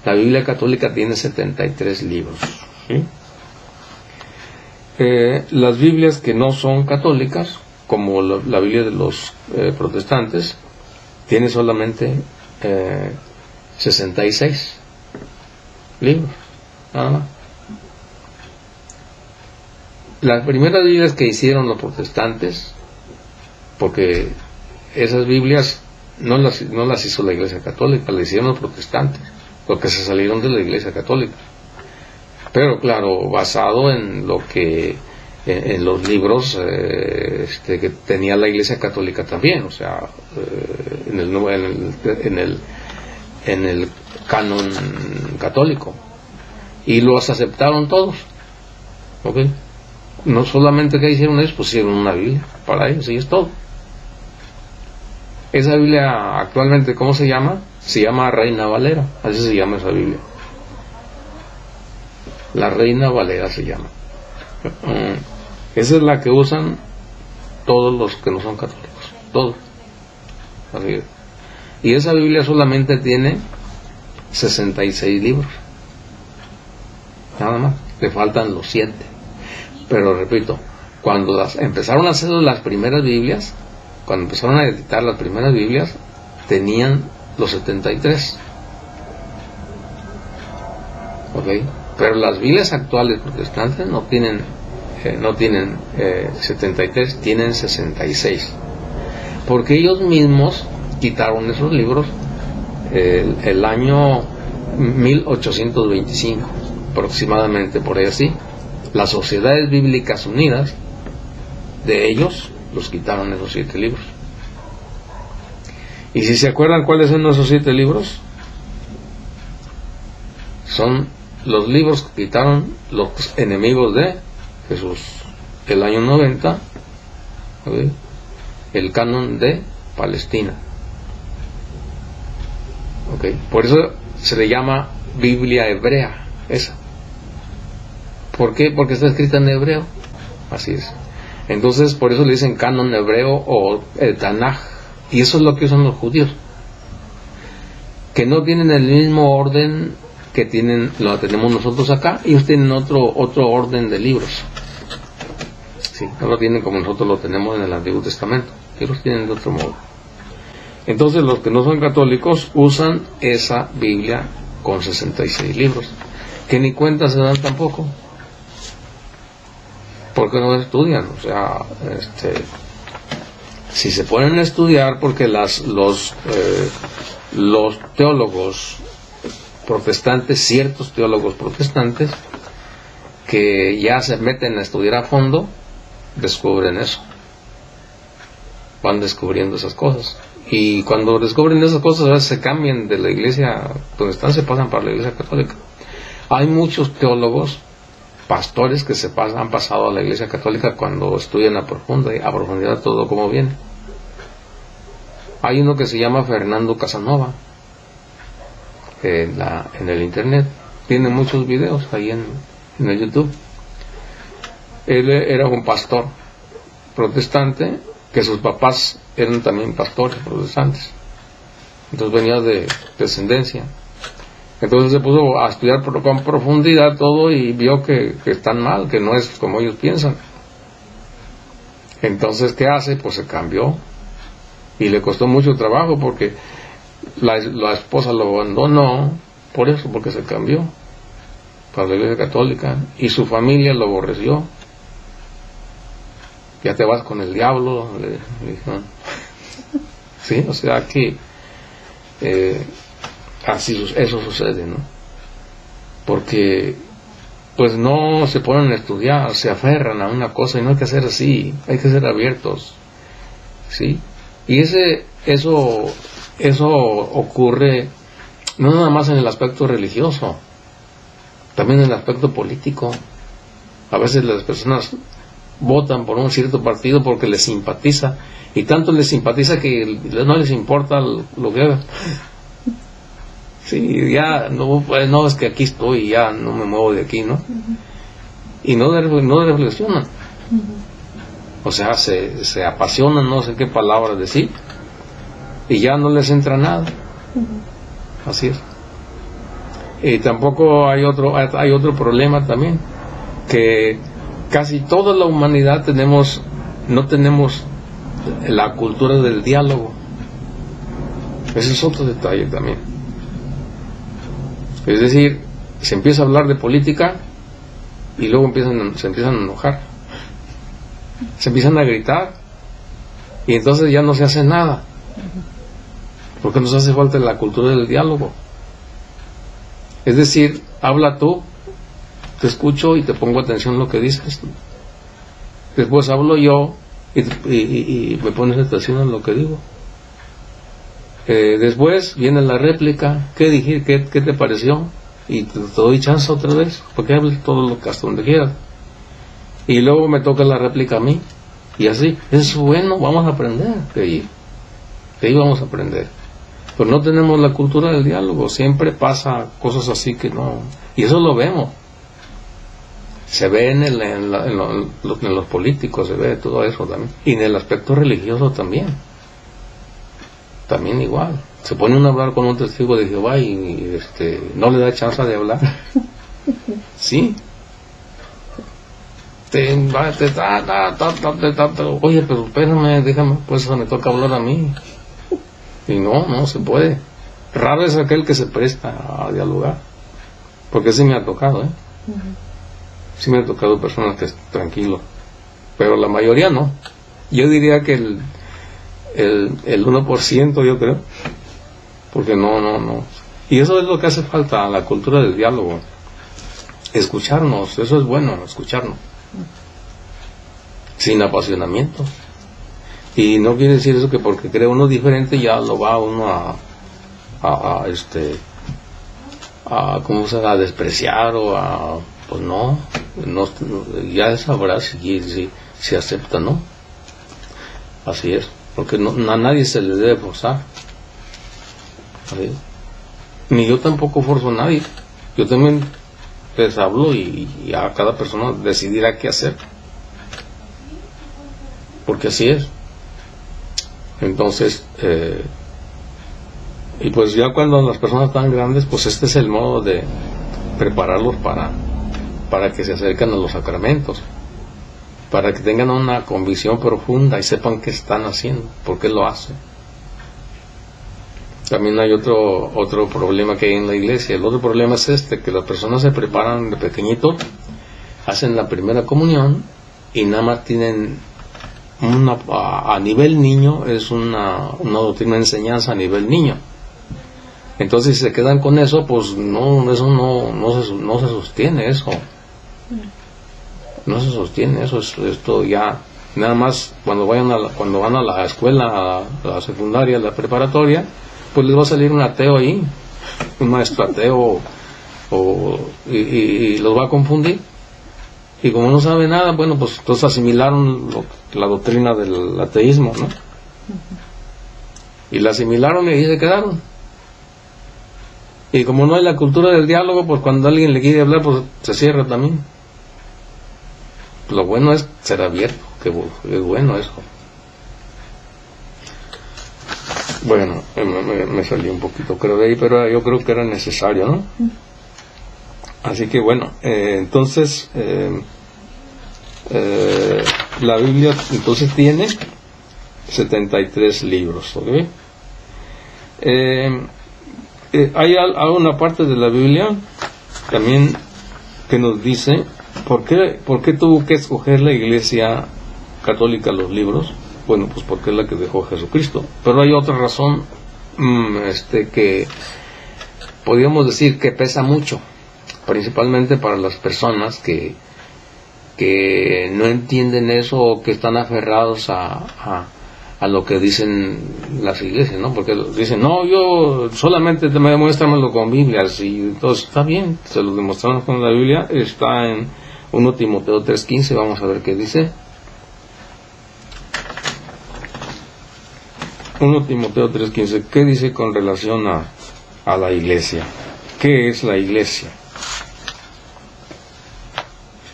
Speaker 1: La Biblia católica tiene 73 libros, ¿sí? Las Biblias que no son católicas, como la Biblia de los protestantes, tiene solamente 66 libros, nada más. Las primeras Biblias que hicieron los protestantes, porque esas Biblias no las hizo la Iglesia Católica, las hicieron los protestantes, los que se salieron de la Iglesia Católica. Pero claro, basado en en los libros que tenía la Iglesia Católica también, o sea, en el canon católico, y los aceptaron todos, ¿ok? No solamente que hicieron ellos, pusieron una Biblia para ellos, y es todo. Esa Biblia actualmente, ¿cómo se llama? Se llama Reina Valera, así se llama esa Biblia. La Reina Valera se llama. Esa es la que usan todos los que no son católicos, todos. Así es. Y esa Biblia solamente tiene 66 libros, nada más, le faltan los 7. Pero repito, cuando empezaron a hacer las primeras Biblias, cuando empezaron a editar las primeras Biblias, tenían los 73. ¿Ok? Pero las Biblias actuales protestantes no tienen 73, tienen 66. Porque ellos mismos quitaron esos libros el año 1825, aproximadamente, por ahí así. Las Sociedades Bíblicas Unidas, de ellos, los quitaron esos 7 libros. Y si se acuerdan cuáles son esos 7 libros, son los libros que quitaron los enemigos de Jesús. El año 90, ¿okay? El canon de Palestina. ¿Okay? Por eso se le llama Biblia hebrea, esa. ¿Por qué? Porque está escrita en hebreo. Así es. Entonces, por eso le dicen canon hebreo o el Tanaj. Y eso es lo que usan los judíos, que no tienen el mismo orden que lo tenemos nosotros acá. Ellos tienen otro orden de libros. Sí, no lo tienen como nosotros lo tenemos en el Antiguo Testamento. Ellos tienen de otro modo. Entonces, los que no son católicos usan esa Biblia con 66 libros, que ni cuenta se dan tampoco, porque no estudian. O sea, si se ponen a estudiar, porque los teólogos protestantes, ciertos teólogos protestantes, que ya se meten a estudiar a fondo, descubren eso, van descubriendo esas cosas. Y cuando descubren esas cosas, a veces se cambian de la iglesia donde están, se pasan para la iglesia católica. Hay muchos teólogos, pastores, que han pasado a la iglesia católica cuando estudian a profundidad todo como viene. Hay uno que se llama Fernando Casanova en el internet, tiene muchos videos ahí en el YouTube. Él era un pastor protestante, que sus papás eran también pastores protestantes, entonces venía de descendencia. Entonces se puso a estudiar con profundidad todo y vio que están mal, que no es como ellos piensan. Entonces, ¿qué hace? Pues se cambió, y le costó mucho trabajo porque la esposa lo abandonó, por eso, porque se cambió para la Iglesia Católica, y su familia lo aborreció. Ya te vas con el diablo, le dijeron. Sí, o sea que así eso sucede, ¿no? Porque pues no se ponen a estudiar, se aferran a una cosa, y no hay que ser así, hay que ser abiertos, ¿sí? Y eso ocurre no nada más en el aspecto religioso, también en el aspecto político. A veces las personas votan por un cierto partido porque les simpatiza, y tanto les simpatiza que no les importa lo que haga. Sí, ya no, pues no, es que aquí estoy, ya no me muevo de aquí, ¿no? Y no reflexionan. O sea, se apasionan, no sé qué palabras decir, y ya no les entra nada. Así es. Y tampoco hay otro problema también, que casi toda la humanidad no tenemos la cultura del diálogo. Ese es otro detalle también. Es decir, se empieza a hablar de política y luego se empiezan a enojar, se empiezan a gritar, y entonces ya no se hace nada, porque nos hace falta la cultura del diálogo. Es decir, habla tú, te escucho y te pongo atención a lo que dices. Después hablo yo y me pones atención a lo que digo. Después viene la réplica. ¿Qué dije? ¿Qué te pareció? Y te doy chance otra vez, porque hables todo lo que hasta donde quieras. Y luego me toca la réplica a mí. Y así, es bueno, vamos a aprender de ahí vamos a aprender. Pero no tenemos la cultura del diálogo, siempre pasa cosas así que no. Y eso lo vemos. Se ve en los políticos, se ve todo eso también. Y en el aspecto religioso también. También igual. Se pone uno a hablar con un testigo de Jehová y no le da chance de hablar. Sí. Oye, pero espérame, déjame, pues me toca hablar a mí. Y no se puede. Raro es aquel que se presta a dialogar, porque sí me ha tocado, sí me ha tocado personas que tranquilo, pero la mayoría no. Yo diría que el 1%, yo creo, porque no. Y eso es lo que hace falta, la cultura del diálogo. Escucharnos, eso es bueno, escucharnos. Sin apasionamiento. Y no quiere decir eso que porque cree uno diferente ya lo va uno a ¿cómo se llama? A despreciar o pues no, ya sabrá si acepta, ¿no? Así es, porque a nadie se le debe forzar. ¿Sí? Ni yo tampoco forzo a nadie. Yo también les hablo y a cada persona decidirá qué hacer, porque así es. Entonces, y pues ya cuando las personas están grandes, pues este es el modo de prepararlos para que se acerquen a los sacramentos, para que tengan una convicción profunda y sepan qué están haciendo, por qué lo hacen. También hay otro problema que hay en la iglesia. El otro problema es que las personas se preparan de pequeñitos, hacen la primera comunión y nada más tienen a nivel niño, es una doctrina de enseñanza a nivel niño. Entonces si se quedan con eso, pues eso no se sostiene, eso no se sostiene, esto ya nada más cuando van a la escuela, a la secundaria, a la preparatoria, pues les va a salir un ateo ahí, un maestro ateo, y los va a confundir. Y como no sabe nada, bueno, pues entonces asimilaron la doctrina del ateísmo, ¿no? Y la asimilaron y ahí se quedaron. Y como no hay la cultura del diálogo, pues cuando alguien le quiere hablar, pues se cierra también. Lo bueno es ser abierto, que es bueno eso. Bueno, me salí un poquito creo de ahí, pero yo creo que era necesario, ¿no? Así que bueno, entonces la Biblia entonces tiene 73 libros, ¿ok? Hay una parte de la Biblia también que nos dice ¿por qué tuvo que escoger la Iglesia Católica los libros? Bueno, pues porque es la que dejó Jesucristo. Pero hay otra razón que podríamos decir que pesa mucho, principalmente para las personas que no entienden eso o que están aferrados a lo que dicen las iglesias, ¿no? Porque dicen, no, yo solamente me demuéstramelo con Biblias, y entonces está bien, se lo demostramos con la Biblia. Está en 1 Timoteo 3:15, vamos a ver qué dice. 1 Timoteo 3:15, ¿qué dice con relación a la iglesia? ¿Qué es la iglesia?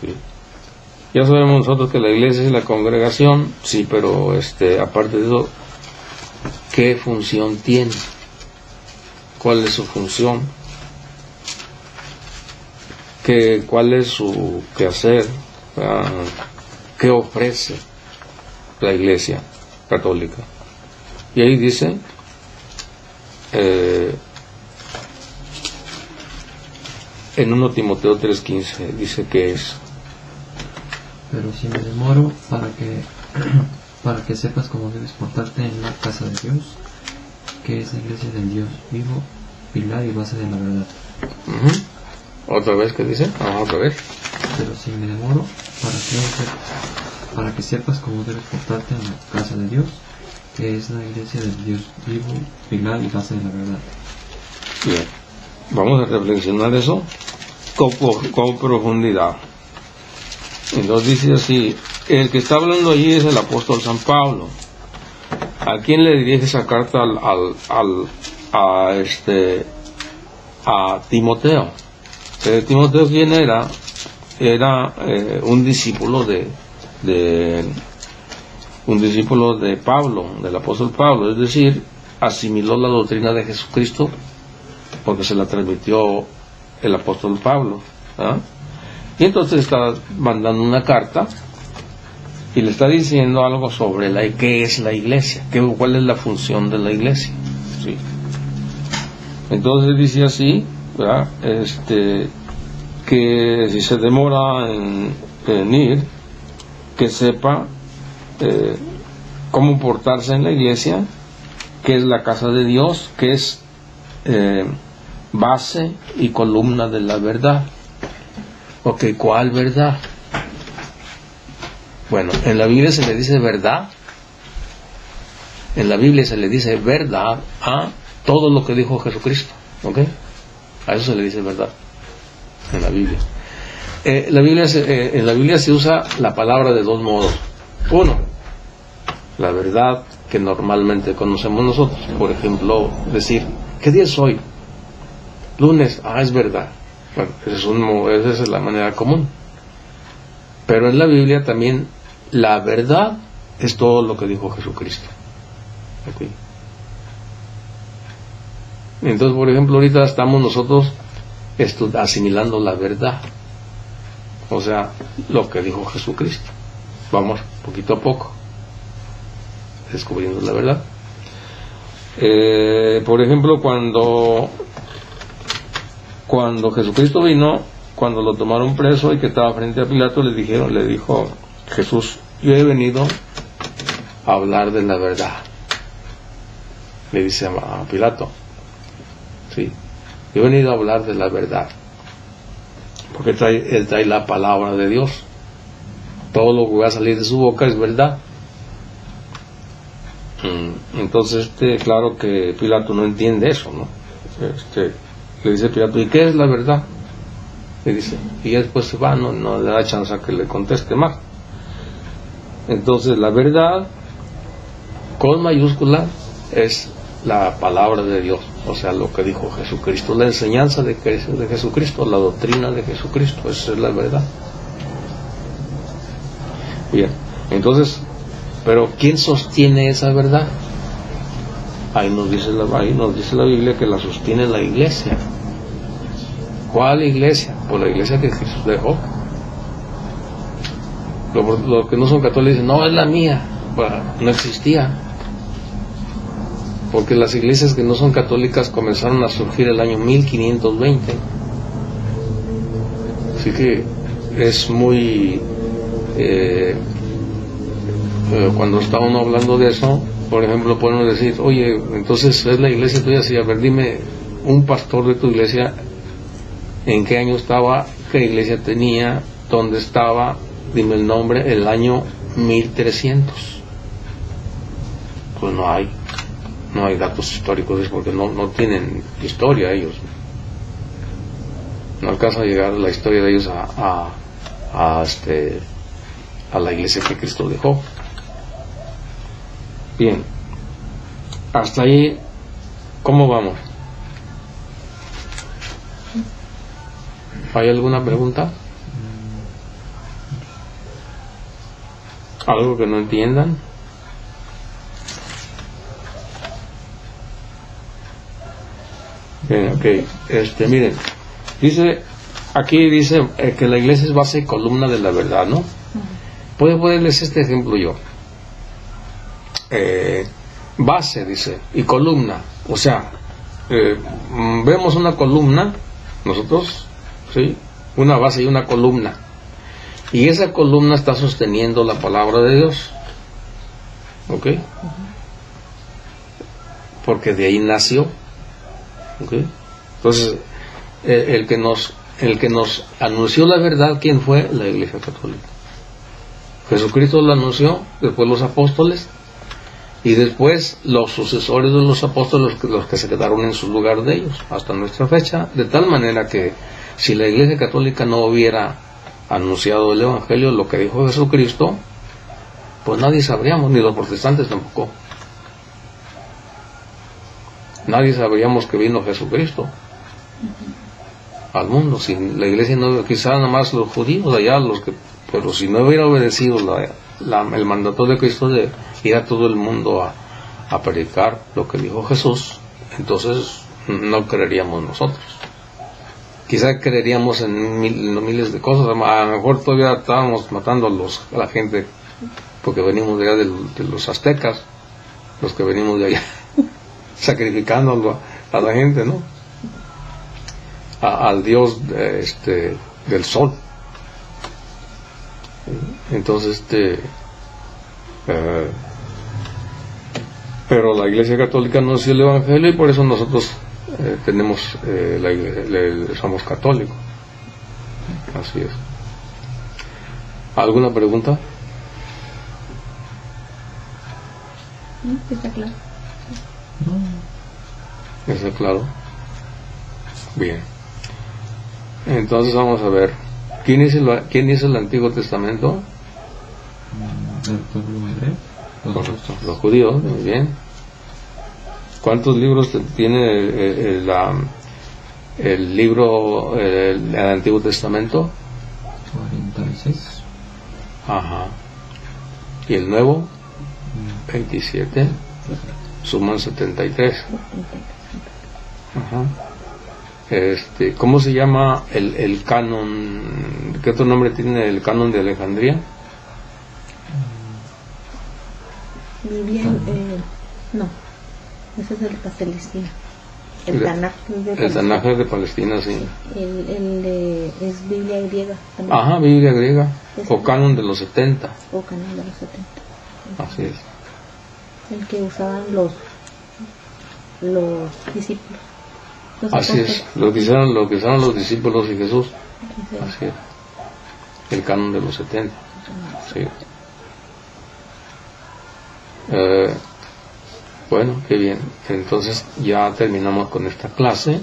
Speaker 1: Sí. Ya sabemos nosotros que la iglesia es la congregación, sí, pero aparte de eso, ¿qué función tiene? ¿Cuál es su función? ¿Cuál es su quehacer? ¿Qué ofrece la iglesia católica? Y ahí dice, en 1 Timoteo 3:15, dice que es:
Speaker 3: pero si me demoro para que sepas cómo debes portarte en la casa de Dios, que es la iglesia del Dios vivo, pilar y base de la verdad.
Speaker 1: ¿Otra vez qué dice? Otra vez.
Speaker 3: Pero si me demoro para que sepas cómo debes portarte en la casa de Dios, que es la iglesia del Dios vivo, pilar y base de la verdad.
Speaker 1: Bien, vamos a reflexionar eso con profundidad. Entonces dice así, el que está hablando allí es el apóstol San Pablo. ¿A quién le dirige esa carta? A Timoteo. Timoteo, ¿quién era? Era un discípulo de Pablo, del apóstol Pablo, es decir, asimiló la doctrina de Jesucristo porque se la transmitió el apóstol Pablo, ¿ah? Y entonces está mandando una carta y le está diciendo algo sobre qué es la iglesia, cuál es la función de la iglesia, ¿sí? Entonces dice así, ¿verdad? Que si se demora en ir, que sepa cómo portarse en la iglesia, que es la casa de Dios, que es base y columna de la verdad. Ok, ¿cuál verdad? Bueno, en la Biblia se le dice verdad. En la Biblia se le dice verdad a todo lo que dijo Jesucristo. ¿Ok? A eso se le dice verdad en la Biblia. En la Biblia se usa la palabra de dos modos. Uno, la verdad que normalmente conocemos nosotros. Por ejemplo, decir, ¿qué día es hoy? Lunes. Es verdad. Bueno, esa es la manera común. Pero en la Biblia también la verdad es todo lo que dijo Jesucristo. ¿Okay? Entonces, por ejemplo, ahorita estamos nosotros asimilando la verdad, o sea, lo que dijo Jesucristo. Vamos poquito a poco descubriendo la verdad. Por ejemplo, cuando Jesucristo vino, cuando lo tomaron preso y que estaba frente a Pilato, le dijo Jesús: yo he venido a hablar de la verdad. Le dice a Pilato, sí, yo he venido a hablar de la verdad, porque él trae la palabra de Dios. Todo lo que va a salir de su boca es verdad. Entonces, claro que Pilato no entiende eso, ¿no? Le dice Pilato, ¿y qué es la verdad? Le dice, y después se va, no le da chance a que le conteste más. Entonces, la verdad, con mayúscula, es la palabra de Dios, o sea, lo que dijo Jesucristo, la enseñanza de Jesucristo, la doctrina de Jesucristo, esa es la verdad. Bien, entonces, pero ¿quién sostiene esa verdad? Ahí nos dice la Biblia que la sostiene la iglesia. ¿Cuál iglesia? Pues la iglesia que Jesús dejó. Los que no son católicos dicen, no, es la mía. Bueno, no existía. Porque las iglesias que no son católicas comenzaron a surgir el año 1520. Así que es muy... cuando está uno hablando de eso, por ejemplo, podemos decir, oye, entonces es la iglesia tuya, sí, a ver, dime, un pastor de tu iglesia, ¿en qué año estaba? ¿Qué iglesia tenía? ¿Dónde estaba? Dime el nombre, el año 1300. Pues no hay datos históricos, es porque no tienen historia ellos. No alcanza a llegar la historia de ellos a la iglesia que Cristo dejó. Bien, hasta ahí, ¿cómo vamos? ¿Hay alguna pregunta? ¿Algo que no entiendan? Bien, ok, miren, aquí dice que la iglesia es base y columna de la verdad, ¿no? Puedo ponerles este ejemplo yo. Base, dice, y columna, o sea, vemos una columna, nosotros, ¿sí? Una base y una columna, y esa columna está sosteniendo la palabra de Dios, ¿ok? Porque de ahí nació, ¿ok? Entonces, el que nos anunció la verdad, ¿quién fue? La Iglesia Católica. Jesucristo lo anunció, después los apóstoles, y después los sucesores de los apóstoles, los que se quedaron en su lugar de ellos, hasta nuestra fecha, de tal manera que si la Iglesia Católica no hubiera anunciado el Evangelio, lo que dijo Jesucristo, pues nadie sabríamos, ni los protestantes tampoco. Nadie sabríamos que vino Jesucristo al mundo. Si la Iglesia no, quizá nada más los judíos allá, pero si no hubiera obedecido el mandato de Cristo de ir a todo el mundo a predicar lo que dijo Jesús, entonces no creeríamos nosotros. Quizá creeríamos en miles de cosas. A lo mejor todavía estábamos matando a la gente porque venimos de allá de los aztecas, los que venimos de allá sacrificando a la gente, ¿no? Al dios del sol. Entonces pero la Iglesia Católica no es el Evangelio, y por eso nosotros somos católicos. Así es. ¿Alguna pregunta?
Speaker 2: Está claro.
Speaker 1: ¿Está claro? Bien. Entonces vamos a ver. ¿Quién hizo el Antiguo Testamento?
Speaker 3: El pueblo hebreo.
Speaker 1: Correcto. Los judíos, muy bien. ¿Cuántos libros tiene el libro el Antiguo Testamento?
Speaker 3: 46.
Speaker 1: Ajá. ¿Y el Nuevo? 27. Suman 73. Ajá. ¿Cómo se llama el canon? ¿Qué otro nombre tiene el canon de Alejandría?
Speaker 2: Biblia, no, ese es el de Palestina. El Tanaj es de Palestina.
Speaker 1: El Tanaj es de Palestina, sí.
Speaker 2: Es Biblia griega también.
Speaker 1: Ajá, Biblia griega. O canon de los 70.
Speaker 2: O canon de los 70.
Speaker 1: Así es.
Speaker 2: El que usaban los discípulos.
Speaker 1: Así es, lo que usaron los discípulos de Jesús. Así es. El canon de los 70. Sí. Bueno, qué bien. Entonces ya terminamos con esta clase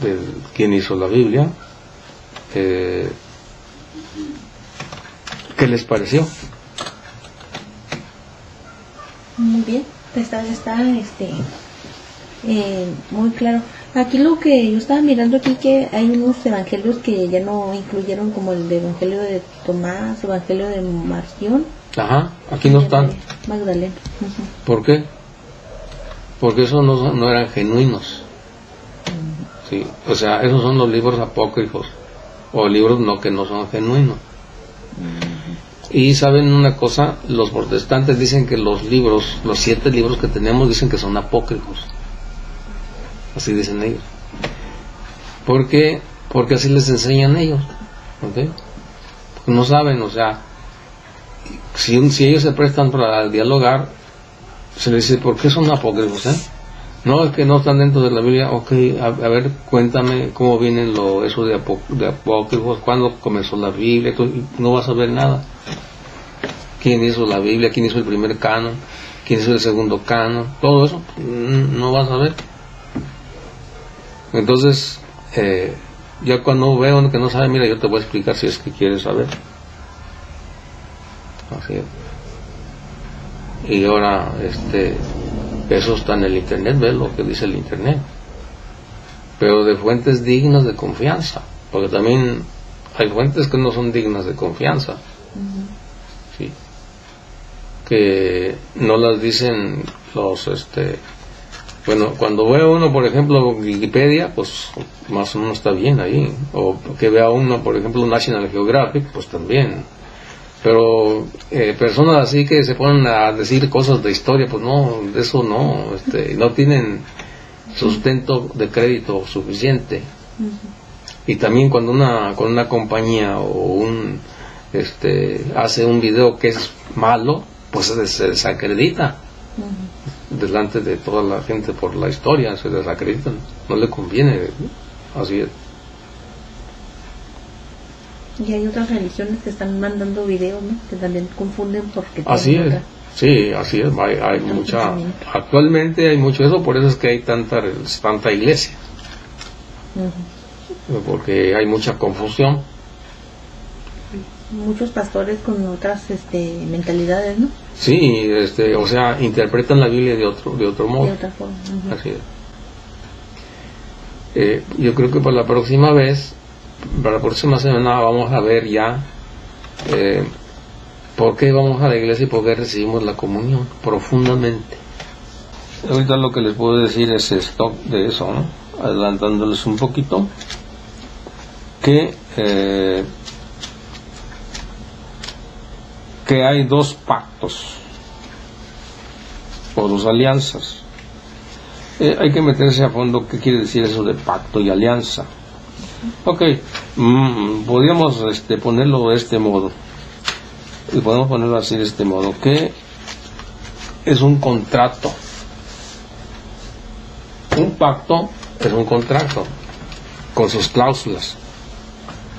Speaker 1: de quién hizo la Biblia. ¿Qué les pareció?
Speaker 2: Muy bien. Está muy claro. Aquí lo que yo estaba mirando aquí, que hay unos evangelios que ya no incluyeron, como el de Evangelio de Tomás, Evangelio de Marción.
Speaker 1: Ajá, aquí no
Speaker 2: y
Speaker 1: están.
Speaker 2: de Magdalena. Ujú.
Speaker 1: ¿Por qué? Porque esos no eran genuinos. Sí, o sea, esos son los libros apócrifos, o libros que no son genuinos. Y saben una cosa, los protestantes dicen que los 7 libros que tenemos, dicen que son apócrifos. Así dicen ellos. ¿Por qué? Porque así les enseñan ellos. ¿Ok? Porque no saben, o sea, si ellos se prestan para dialogar, se les dice, ¿por qué son apócrifos? No, es que no están dentro de la Biblia. Ok, a ver, cuéntame cómo vienen eso de apócrifos, cuándo comenzó la Biblia. Tú no vas a ver nada. ¿Quién hizo la Biblia? ¿Quién hizo el primer canon? ¿Quién hizo el segundo canon? Todo eso no vas a ver. Entonces, ya cuando veo que no sabe, mira, yo te voy a explicar si es que quieres saber. Así es. Y ahora, eso está en el internet, ves lo que dice el internet. Pero de fuentes dignas de confianza. Porque también hay fuentes que no son dignas de confianza. Sí. Que no las dicen los, bueno, cuando veo uno, por ejemplo, Wikipedia, pues más o menos está bien ahí. O que vea uno, por ejemplo, National Geographic, pues también. Pero personas así que se ponen a decir cosas de historia, pues no, de eso no, no tienen sustento de crédito suficiente. Y también cuando una compañía o hace un video que es malo, pues se desacredita delante de toda la gente por la historia, se desacreditan, no le conviene, así es.
Speaker 2: Y hay otras religiones que están mandando videos, ¿no? Que también confunden porque
Speaker 1: así es. Sí, así es, hay mucha, actualmente hay mucho eso, por eso es que hay tanta iglesia, porque hay mucha confusión.
Speaker 2: Muchos pastores con otras mentalidades, ¿no?
Speaker 1: Sí, o sea, interpretan la Biblia de otro modo.
Speaker 2: De otra forma.
Speaker 1: Así es. Yo creo que para la próxima semana vamos a ver ya por qué vamos a la iglesia y por qué recibimos la comunión profundamente. Ahorita lo que les puedo decir es esto de eso, ¿no? Adelantándoles un poquito, que hay 2 pactos o 2 alianzas. Hay que meterse a fondo qué quiere decir eso de pacto y alianza. Ok, podríamos ponerlo de este modo, y podemos ponerlo así de este modo, que es un contrato. Un pacto es un contrato con sus cláusulas.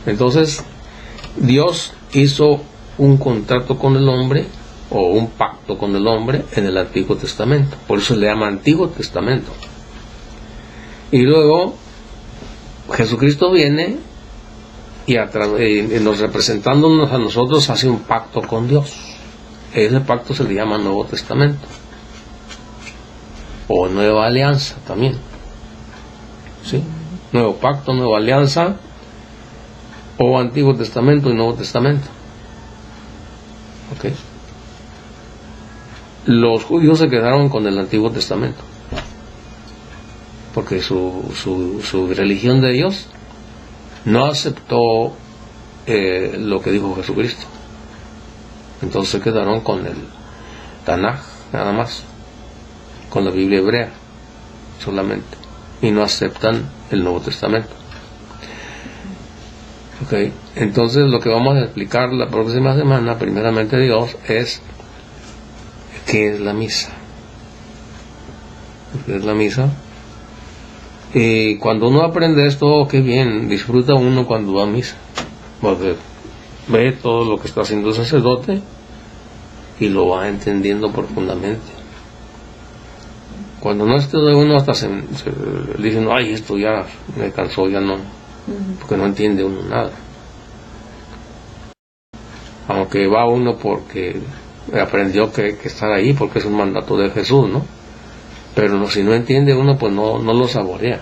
Speaker 1: Entonces Dios hizo un contrato con el hombre, o un pacto con el hombre, en el Antiguo Testamento. Por eso le llama Antiguo Testamento. Y luego Jesucristo viene y nos representándonos a nosotros hace un pacto con Dios. Ese pacto se le llama Nuevo Testamento, o Nueva Alianza también. ¿Sí? Nuevo pacto, Nueva Alianza, o Antiguo Testamento y Nuevo Testamento. ¿Ok? Los judíos se quedaron con el Antiguo Testamento, porque su religión de Dios no aceptó lo que dijo Jesucristo. Entonces se quedaron con el Tanaj, nada más, con la Biblia hebrea solamente, y no aceptan el Nuevo Testamento. Okay. Entonces lo que vamos a explicar la próxima semana, primeramente Dios, es qué es la misa. ¿Qué es la misa? Y cuando uno aprende esto, qué bien, disfruta uno cuando va a misa, porque ve todo lo que está haciendo el sacerdote y lo va entendiendo profundamente. Cuando no estudia uno, hasta se dicen, ay, esto ya me cansó, ya no, porque no entiende uno nada. Aunque va uno porque aprendió que estar ahí, porque es un mandato de Jesús, ¿no? pero si no entiende uno, pues no lo saborea.